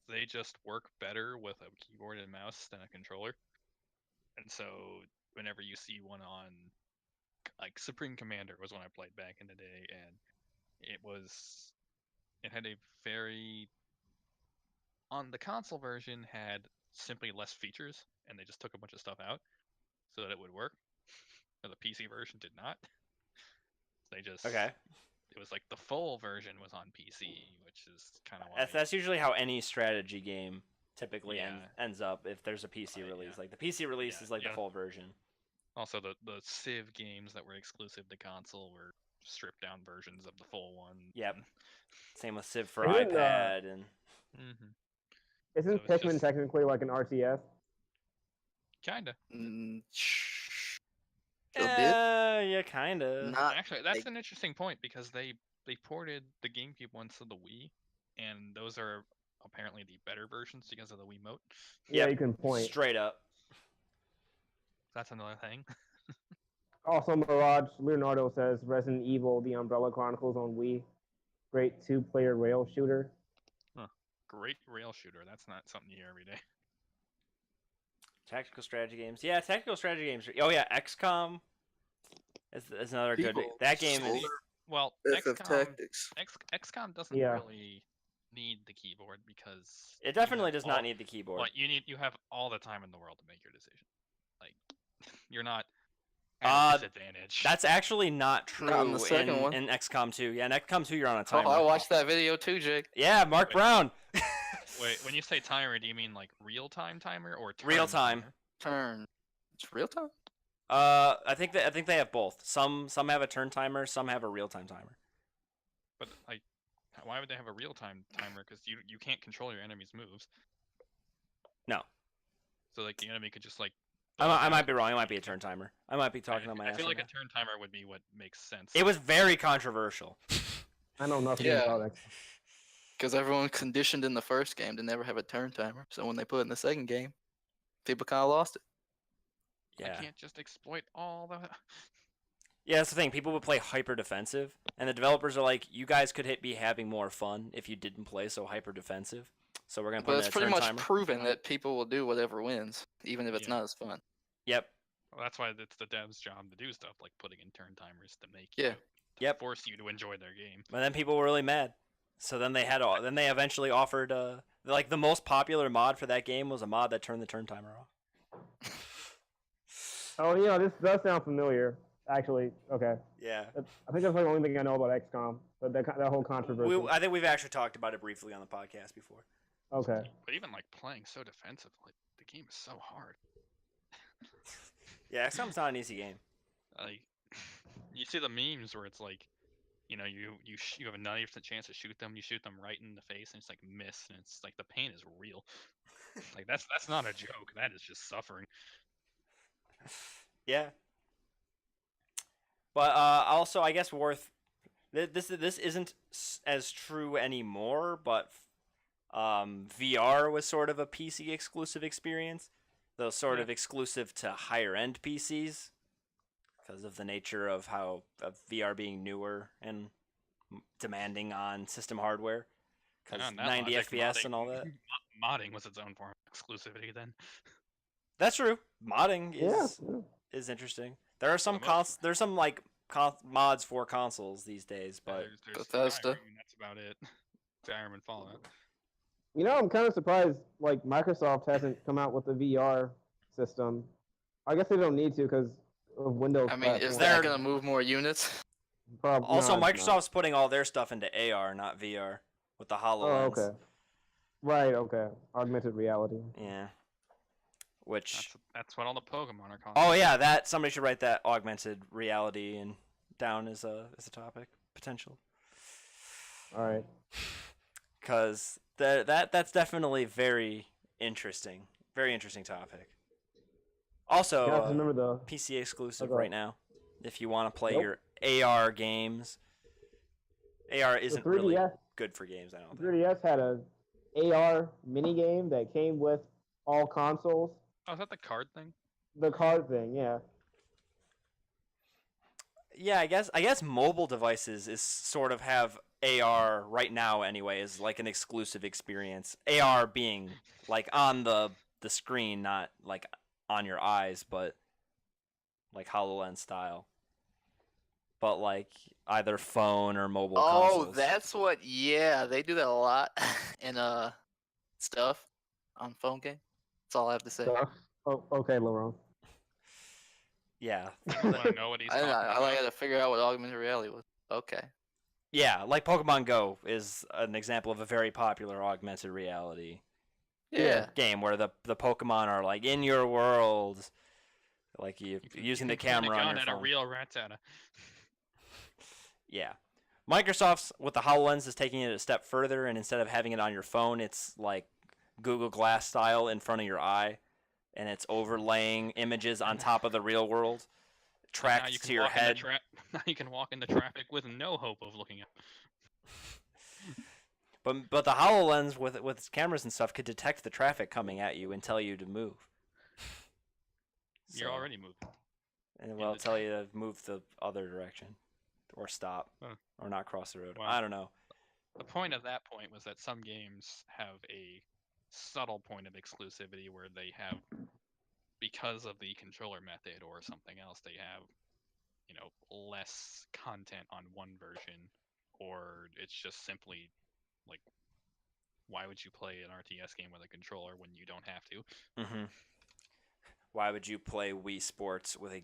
they just work better with a keyboard and mouse than a controller. And so whenever you see one on, like Supreme Commander was one I played back in the day, and it had a very, on the console version, had simply less features, and they just took a bunch of stuff out so that it would work. The PC version did not. They just okay, It was like the full version was on PC, which is kind of why. that's usually how any strategy game typically Yeah. ends up if there's a PC release. Yeah. Like the PC release Yeah, is like the yeah. full version. Also, the Civ games that were exclusive to console were stripped down versions of the full one. Yep. Same with Civ for Isn't, iPad and Mm-hmm. Isn't So it's Pikmin just- technically like an RTS? Kinda. A bit? yeah, kind of. Not Actually, that's like- an interesting point because they ported the GameCube ones to the Wii, and those are apparently the better versions because of the Wiimote. Yeah, Yep. you can point. Straight up. That's another thing. Also, Mirage Leonardo says Resident Evil: The Umbrella Chronicles on Wii. Great two-player rail shooter. Great rail shooter. That's not something you hear every day. Tactical strategy games. Yeah, tactical strategy games. Oh yeah, XCOM It's another good. People That game sold is. Well, Death of XCOM, Tactics. XCOM doesn't Yeah. really need the keyboard because It you definitely have does all- not need the keyboard. But you have all the time in the world to make your decision. Like you're not at a disadvantage. That's actually not true Not in the second one. in XCOM 2. Yeah, in XCOM 2 you're on a Oh, timer. I watched that video too, Jake. Yeah, Mark Wait. Brown. Wait, when you say timer, do you mean like real-time timer or turn Real time. timer? Turn. It's real time. I think they have both. Some have a turn timer, some have a real time timer. But like, why would they have a real-time timer? Because you can't control your enemy's moves. No. So like the enemy could just like. I might be wrong. It might be a turn timer. I might be talking on my ass. I feel right like a now. turn timer would be what makes sense. It was very controversial. I know nothing Yeah. about it. Because everyone conditioned in the first game to never have a turn timer. So when they put it in the second game, people kind of lost it. Yeah. I can't just exploit all the. Yeah, that's the thing. People would play hyper defensive, and the developers are like, "You guys could be having more fun if you didn't play so hyper defensive." So we're gonna put But in it's a pretty turn much timer. proven that people will do whatever wins, even if it's Yeah. not as fun. Yep. Well, that's why it's the dev's job to do stuff like putting in turn timers to make Yeah. you, to Yep. force you to enjoy their game. And then people were really mad. So then they eventually offered like the most popular mod for that game was a mod that turned the turn timer off. Oh, this does sound familiar. Actually, okay. Yeah. I think that's like the only thing I know about XCOM. But that whole controversy. I think we've actually talked about it briefly on the podcast before. Okay. But even like playing so defensively, the game is so hard. Yeah, XCOM's not an easy game. Like, you see the memes where it's like, you have a 90% chance to shoot them. You shoot them right in the face, and it's like miss, and it's like the pain is real. Like that's not a joke. That is just suffering. Yeah. But also, I guess this isn't as true anymore. But VR was sort of a PC exclusive experience, though sort of exclusive to higher end PCs because of the nature of VR being newer and demanding on system hardware. Because On that 90 logic, FPS and all that. Modding was its own form of exclusivity then. That's true. Modding Yeah. is interesting. There are some For the most there's some like mods for consoles these days, but There's Bethesda. Skyrim, and that's about it. Skyrim and Fallout. I'm kind of surprised. Like Microsoft hasn't come out with a VR system. I guess they don't need to because of Windows. I mean, is platform. that going to move more units? also No, it's not. Microsoft's putting all their stuff into AR, not VR, with the Oh, HoloLens. okay. Right. Okay. Augmented reality. Yeah. Which That's what all the Pokemon are called. oh yeah, that somebody should write that augmented reality and down as a topic potential. All right. Because that's definitely very interesting topic. Also, You have to remember the PC exclusive Okay. right now. If you want to play Nope. your AR games, AR isn't 3DS. really good for games. I don't think. 3DS had a AR mini game that came with all consoles. Oh, is that the card thing? The card thing, yeah. Yeah, I guess mobile devices is sort of have AR right now anyway is like an exclusive experience. AR being like on the screen, not like on your eyes, but like HoloLens style. But like either phone or mobile Oh, consoles. that's what. Yeah, they do that a lot in stuff on phone game. That's all I have to say. Stuff. Oh, okay, Laurent. Yeah. I want to know what he's talking I about. had to figure out what augmented reality was. Okay. Yeah, like Pokemon Go is an example of a very popular augmented reality Yeah. game where the Pokemon are like in your world, like You can- using you the can point camera a on gun your at phone. a real Rattata. Yeah. Microsoft's with the HoloLens is taking it a step further, and instead of having it on your phone, it's like Google Glass style in front of your eye, and it's overlaying images on top of the real world, Now you tracked can to your walk in the head. now you can walk into traffic with no hope of looking up. But the HoloLens with its cameras and stuff could detect the traffic coming at you and tell you to move. You're So- already moving. and it Yeah, will the- tell you to move the other direction, or stop, Huh. or not cross the road. Wow. I don't know. The point of that point was that some games have a subtle point of exclusivity where they have, because of the controller method or something else, they have less content on one version, or it's just simply like, why would you play an RTS game with a controller when you don't have to? Mm-hmm. Why would you play Wii Sports with a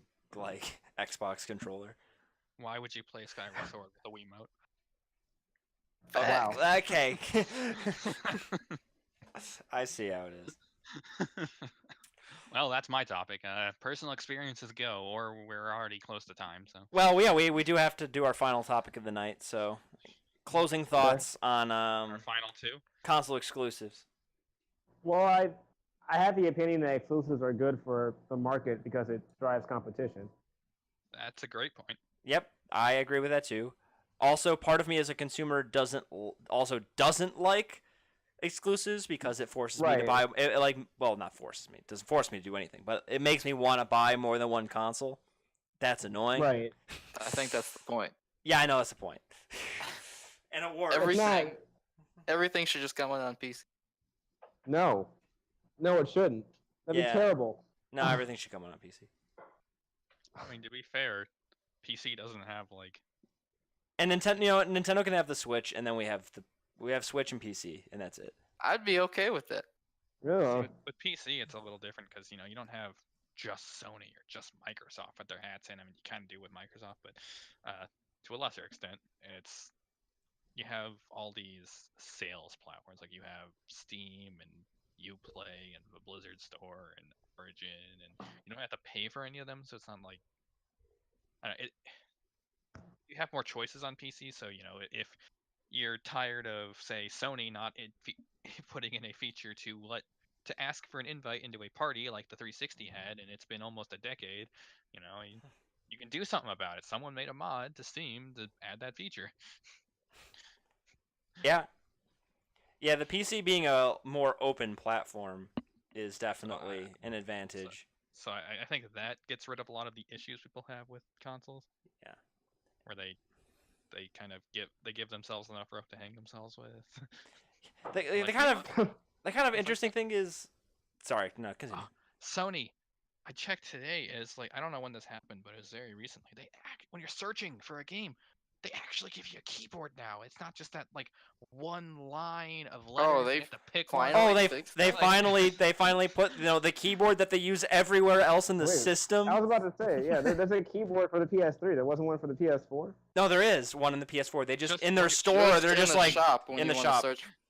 Xbox controller? Why would you play Skyward Sword with a Wiimote? Wow. Okay. I see how it is. Well, that's my topic. Personal experiences go, or we're already close to time. So. Well, yeah, we do have to do our final topic of the night. So, closing thoughts on Our final two. console exclusives. Well, I have the opinion that exclusives are good for the market because it drives competition. That's a great point. Yep, I agree with that too. Also, part of me as a consumer doesn't like exclusives because it forces me to buy. Not forces me. It doesn't force me to do anything, but it makes me want to buy more than one console. That's annoying. Right. I think that's the point. Yeah, I know that's the point. And it works. Everything should just come out on PC. No, it shouldn't. That'd Yeah. be terrible. No, everything should come on PC. I mean, to be fair, PC doesn't have like. And Nintendo can have the Switch, and then we have Switch and PC, and that's it. I'd be okay with that. Yeah. With PC, it's a little different because you don't have just Sony or just Microsoft with their hats in. I mean, you kind of do with Microsoft, but to a lesser extent, you have all these sales platforms. Like you have Steam and Uplay and the Blizzard Store and Origin, and you don't have to pay for any of them, so it's not like you have more choices on PC. So if you're tired of, say, Sony not putting in a feature to ask for an invite into a party like the 360 had, and it's been almost a decade, you can do something about it. Someone made a mod to Steam to add that feature. Yeah. Yeah, the PC being a more open platform is definitely an advantage. So I think that gets rid of a lot of the issues people have with consoles. Yeah. Where they kind of give themselves enough rope to hang themselves with. The kind of interesting thing is, sorry, no, continue. Sony, I checked today. Is like, I don't know when this happened, but it was very recently. When you're searching for a game, they actually give you a keyboard now. It's not just that like one line of letters. You have to pick one. Oh, they finally put the keyboard that they use everywhere else in the system. I was about to say, yeah, there's a keyboard for the PS3. There wasn't one for the PS4. No, there is one in the PS4. They just in their store. They're just like in the shop.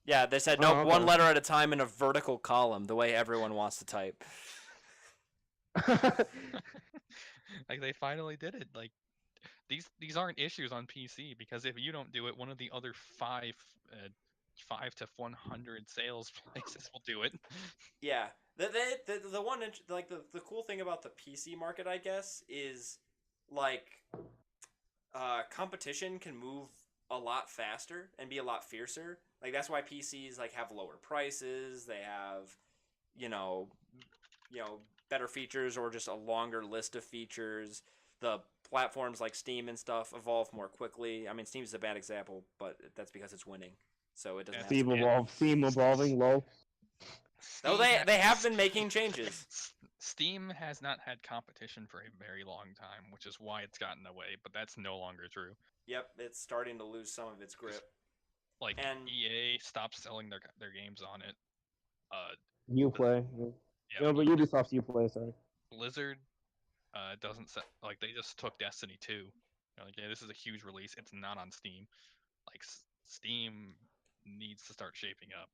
Yeah, they said no, one letter at a time in a vertical column, the way everyone wants to type. Like they finally did it. Like these aren't issues on PC because if you don't do it, one of the other 5 to 100 sales places will do it. Yeah, the one like the cool thing about the PC market, I guess, is like competition can move a lot faster and be a lot fiercer. Like that's why PCs like have lower prices. They have, better features or just a longer list of features. The platforms like Steam and stuff evolve more quickly. I mean, Steam's a bad example, but that's because it's winning. So it doesn't have to Steam evolving, lol. No, they have been making changes. Steam has not had competition for a very long time, which is why it's gotten away, but that's no longer true. Yep, it's starting to lose some of its grip. Like EA stopped selling their games on it. Uplay. Yeah, but Ubisoft's Uplay, sorry. Blizzard doesn't like they just took Destiny 2. This is a huge release. It's not on Steam. Like Steam needs to start shaping up.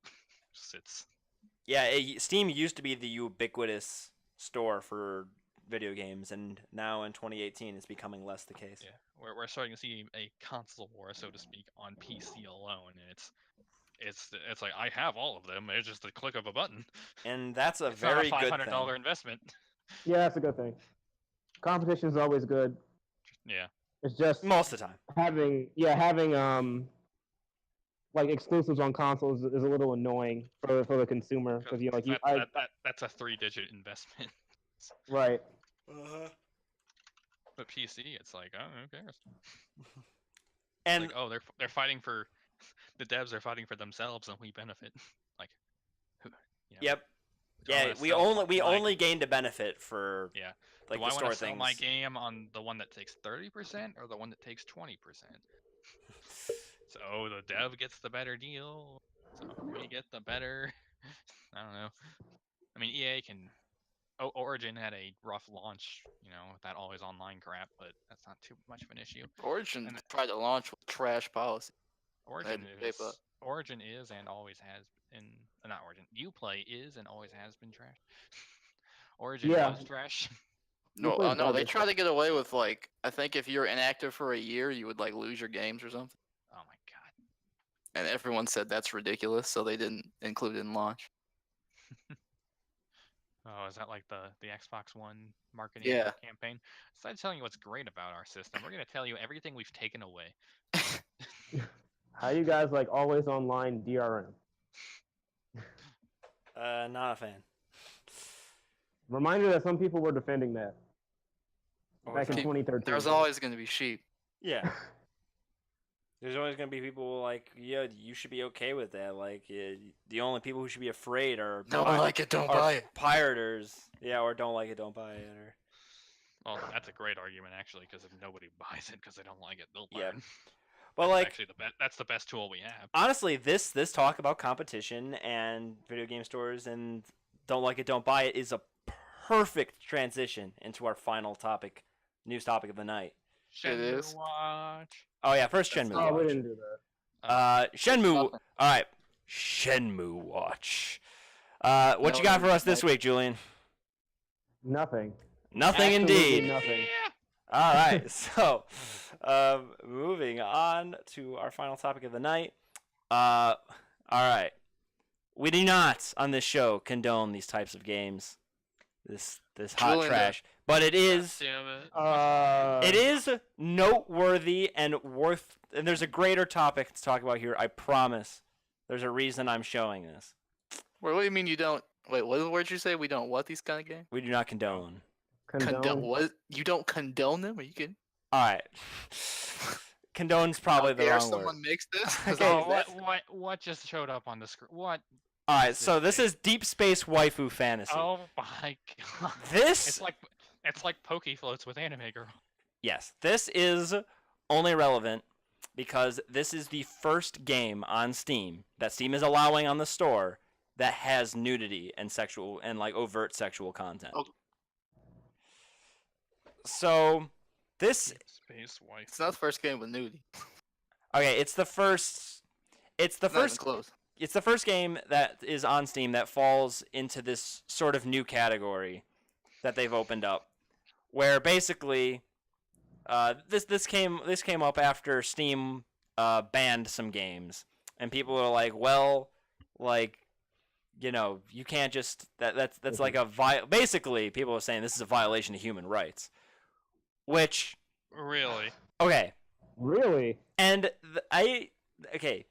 Steam used to be the ubiquitous store for video games, and now in 2018 it's becoming less the case. Yeah, we're starting to see a console war, so to speak, on PC alone, and it's like I have all of them. It's just a click of a button. And that's a it's very not a good $500 investment. Yeah, that's a good thing. Competition is always good. Yeah. It's just most of the time having like exclusives on consoles is a little annoying for the consumer because that's a 3-digit investment. Right. But PC, it's like, oh, who cares? And like, they're fighting for the devs are fighting for themselves, and we benefit. Like, yep. Yeah, we only gained a benefit for like Do I the want store to sell things. my game on the one that takes 30% or the one that takes 20%? So the dev gets the better deal. So we get the better. I don't know. I mean, EA can. Origin had a rough launch, with that always online crap, but that's not too much of an issue. Origin And tried to launch with trash policy. Origin They is put- Origin is and always has been not Origin. Uplay is and always has been trash. Origin Yeah. was trash. No, Uplay's no, they garbage. try to get away with like I think if you're inactive for a year, you would like lose your games or something. Oh my god. And everyone said that's ridiculous, so they didn't include it in launch. Oh, is that like the Xbox One marketing Yeah. campaign? Instead of telling you what's great about our system, we're gonna tell you everything we've taken away. How you guys like always online DRM? Not a fan. Reminder that some people were defending that back in People- 2013. There's always going to be sheep. Yeah. There's always gonna be people like, yeah, you should be okay with that. Like, the only people who should be afraid are Don't like it, don't are buy it. pirators. Yeah, or don't like it, don't buy it. Or Well, that's a great argument actually, because if nobody buys it because they don't like it, they'll Yeah. learn. but That's like actually that's the best tool we have. honestly, this talk about competition and video game stores and don't like it, don't buy it is a perfect transition into our final topic, news topic of the night. Shenmue is. Watch. Oh yeah, first That's Shenmue Oh, we Watch. didn't do that. Shenmue. Nothing. All right, Shenmue Watch. What No, you got for us this like- week, Julian? Nothing. Nothing Absolutely indeed. nothing. All right, so moving on to our final topic of the night. All right, we do not on this show condone these types of games, this hot Julian trash, but it is Damn it. it is noteworthy and worth. And there's a greater topic to talk about here. I promise. There's a reason I'm showing this. Wait, what do you mean you don't? Wait, what did you say? We don't what these kind of games? We do not condone. Condone what? You don't condone them? Are you kidding? All right, condone's probably How the dare wrong word. someone makes this? 'Cause Okay, Oh, that's- what just showed up on the screen? What? All right, is so this this is Deep Space Waifu Fantasy. Oh my god. This It's like Poke Floats with Anime Girl. Yes, this is only relevant because this is the first game on Steam that Steam is allowing on the store that has nudity and sexual and like overt sexual content. Oh. So this Space Wife. It's not the first game with nudity. okay, it's the first It's not even close. it's the first game that is on Steam that falls into this sort of new category that they've opened up, where basically, this came up after Steam banned some games, and people are like, well, like, you can't just that's like a basically people are saying this is a violation of human rights, which Really? okay. Really? And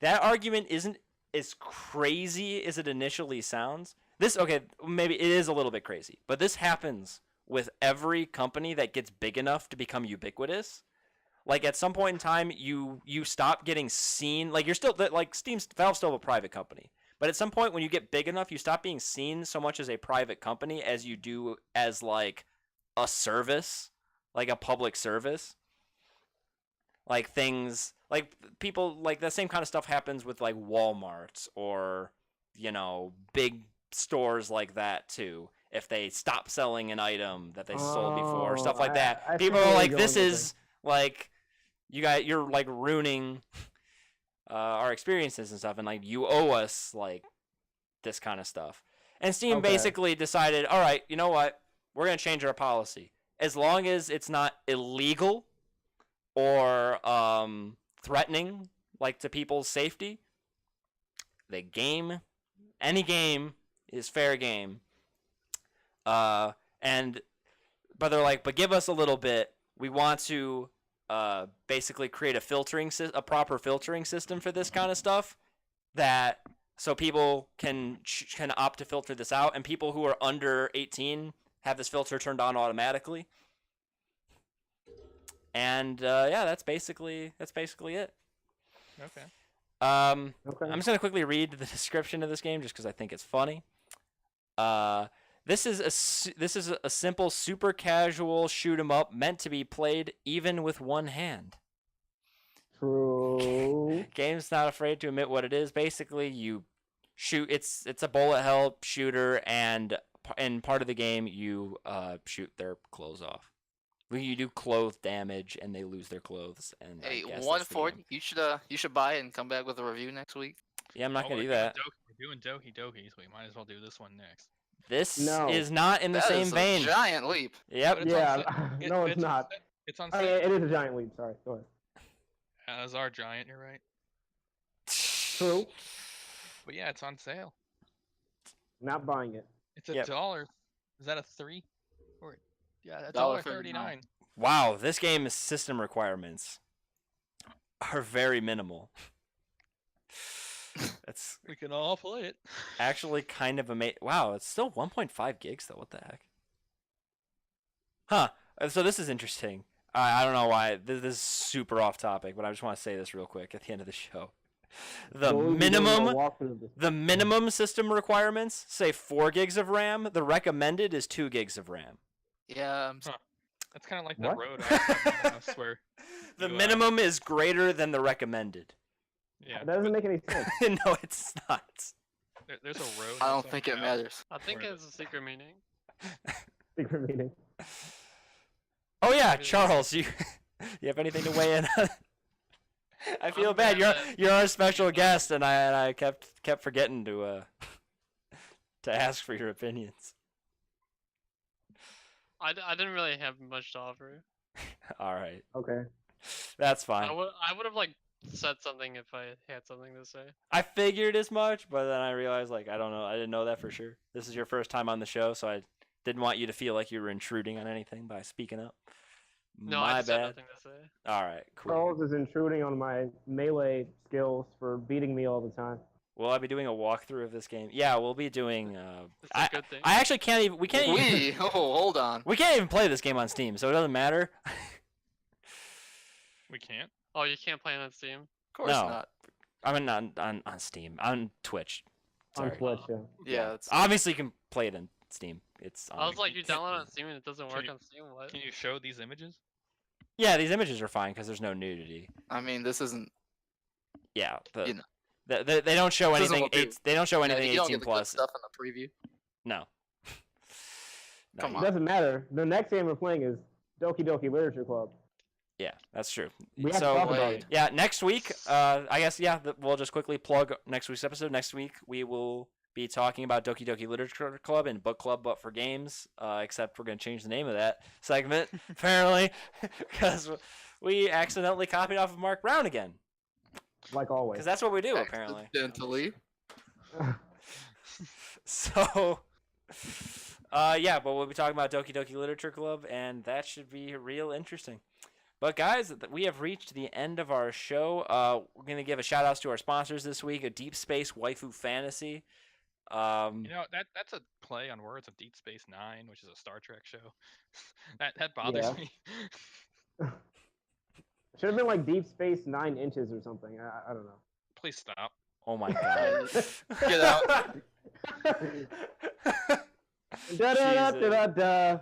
that argument isn't as crazy as it initially sounds. Maybe it is a little bit crazy, but this happens with every company that gets big enough to become ubiquitous. Like at some point in time, you stop getting seen. Like you're still like Valve's still a private company, but at some point when you get big enough, you stop being seen so much as a private company as you do as like a service, like a public service. Like things like people like the same kind of stuff happens with like Walmart or big stores like that too. If they stop selling an item that they sold before, stuff like that, I people see are where like, you're "This going with is like you're like ruining our experiences and stuff, and like you owe us like this kind of stuff." And Steam Okay. basically decided, all right, you know what? We're gonna change our policy as long as it's not illegal or threatening like to people's safety. Any game is fair game. But they're like, but give us a little bit. We want to basically create a proper filtering system for this kind of stuff, that so people can opt to filter this out, and people who are under 18 have this filter turned on automatically. And that's basically it. Okay. Okay. I'm just gonna quickly read the description of this game just because I think it's funny. This is a simple, super casual shoot 'em up meant to be played even with one hand. True. Game's not afraid to admit what it is. Basically, you shoot. It's a bullet hell shooter, and in part of the game, you shoot their clothes off. You do clothes damage, and they lose their clothes. And Hey, I guess one that's the for game. you should buy it and come back with a review next week. Yeah, I'm not Oh, gonna we're do doing that. We're doing Doki Doki, so we might as well do this one next. This No. is not in the That same is a vein. giant leap. Yep. But it's on Yeah, sa- no, it's not. It's on Oh, sale. yeah, it is a giant leap. Sorry, go ahead. As our giant, you're right. True. But yeah, it's on sale. Not buying it. It's a Yep. $1. Is that a 3? Or yeah, $1.39. $1.39. Wow, this game's system requirements are very minimal. It's We can all play it. actually kind of amazing. Wow, it's still 1.5 gigs though. What the heck? Huh. So this is interesting. I don't know why. This is super off topic, but I just want to say this real quick at the end of the show. The We'll be doing a minimum walkthrough of this. The minimum system requirements say 4 gigs of RAM. The recommended is 2 gigs of RAM. Yeah, That's kind of like the What? road outside my house where The You, minimum is greater than the recommended. yeah, That doesn't make any sense. No, it's not. there's a road. I don't outside think my it house. matters. I think Where it's a secret meaning. Secret meeting. Oh yeah, Really? Charles, you have anything to weigh in on? I feel I'm bad. glad You're that- our special guest, and I kept forgetting to ask for your opinions. I didn't really have much to offer. All right, Okay. that's fine. I would have like said something if I had something to say. I figured as much, but then I realized like I don't know. I didn't know that for sure. This is your first time on the show, so I didn't want you to feel like you were intruding on anything by speaking up. No, My I just had bad. nothing to say. All right, cool. Charles is intruding on my melee skills for beating me all the time. Will I be doing a walkthrough of this game? Yeah, we'll be doing. It's a good thing. I actually can't even. We can't even. Hold on. We can't even play this game on Steam, so it doesn't matter. We can't. Oh, you can't play it on Steam. Of course No. not. I mean, on Steam, on Twitch. On Sorry. Twitch, yeah. Yeah, it's Obviously, you can play it on Steam. It's. I was like, you can't- download it on Steam and it doesn't Can work you- on Steam. What? Can you show these images? Yeah, these images are fine because there's no nudity. I mean, this isn't. Yeah, You know. they don't show This isn't anything. what people- They don't show Yeah, anything you don't 18 get the good plus. stuff in the preview. No. No, Come It on. doesn't matter. The next game we're playing is Doki Doki Literature Club. Yeah, that's true. We have to So talk about Wait. it. yeah, next week, I guess we'll just quickly plug next week's episode. Next week we will be talking about Doki Doki Literature Club and Book Club, but for games. Except we're gonna change the name of that segment apparently because we accidentally copied off of Mark Brown again. Like always. Because that's what we do apparently. Accidentally. So, yeah, but we'll be talking about Doki Doki Literature Club, and that should be real interesting. But guys, we have reached the end of our show. We're gonna give a shout out to our sponsors this week: a Deep Space Waifu Fantasy. You know that's a play on words of Deep Space Nine, which is a Star Trek show. that bothers Yeah. me. Should have been like Deep Space 9 inches or something. I don't know. Please stop. Oh my god! Get out. Da da da da da.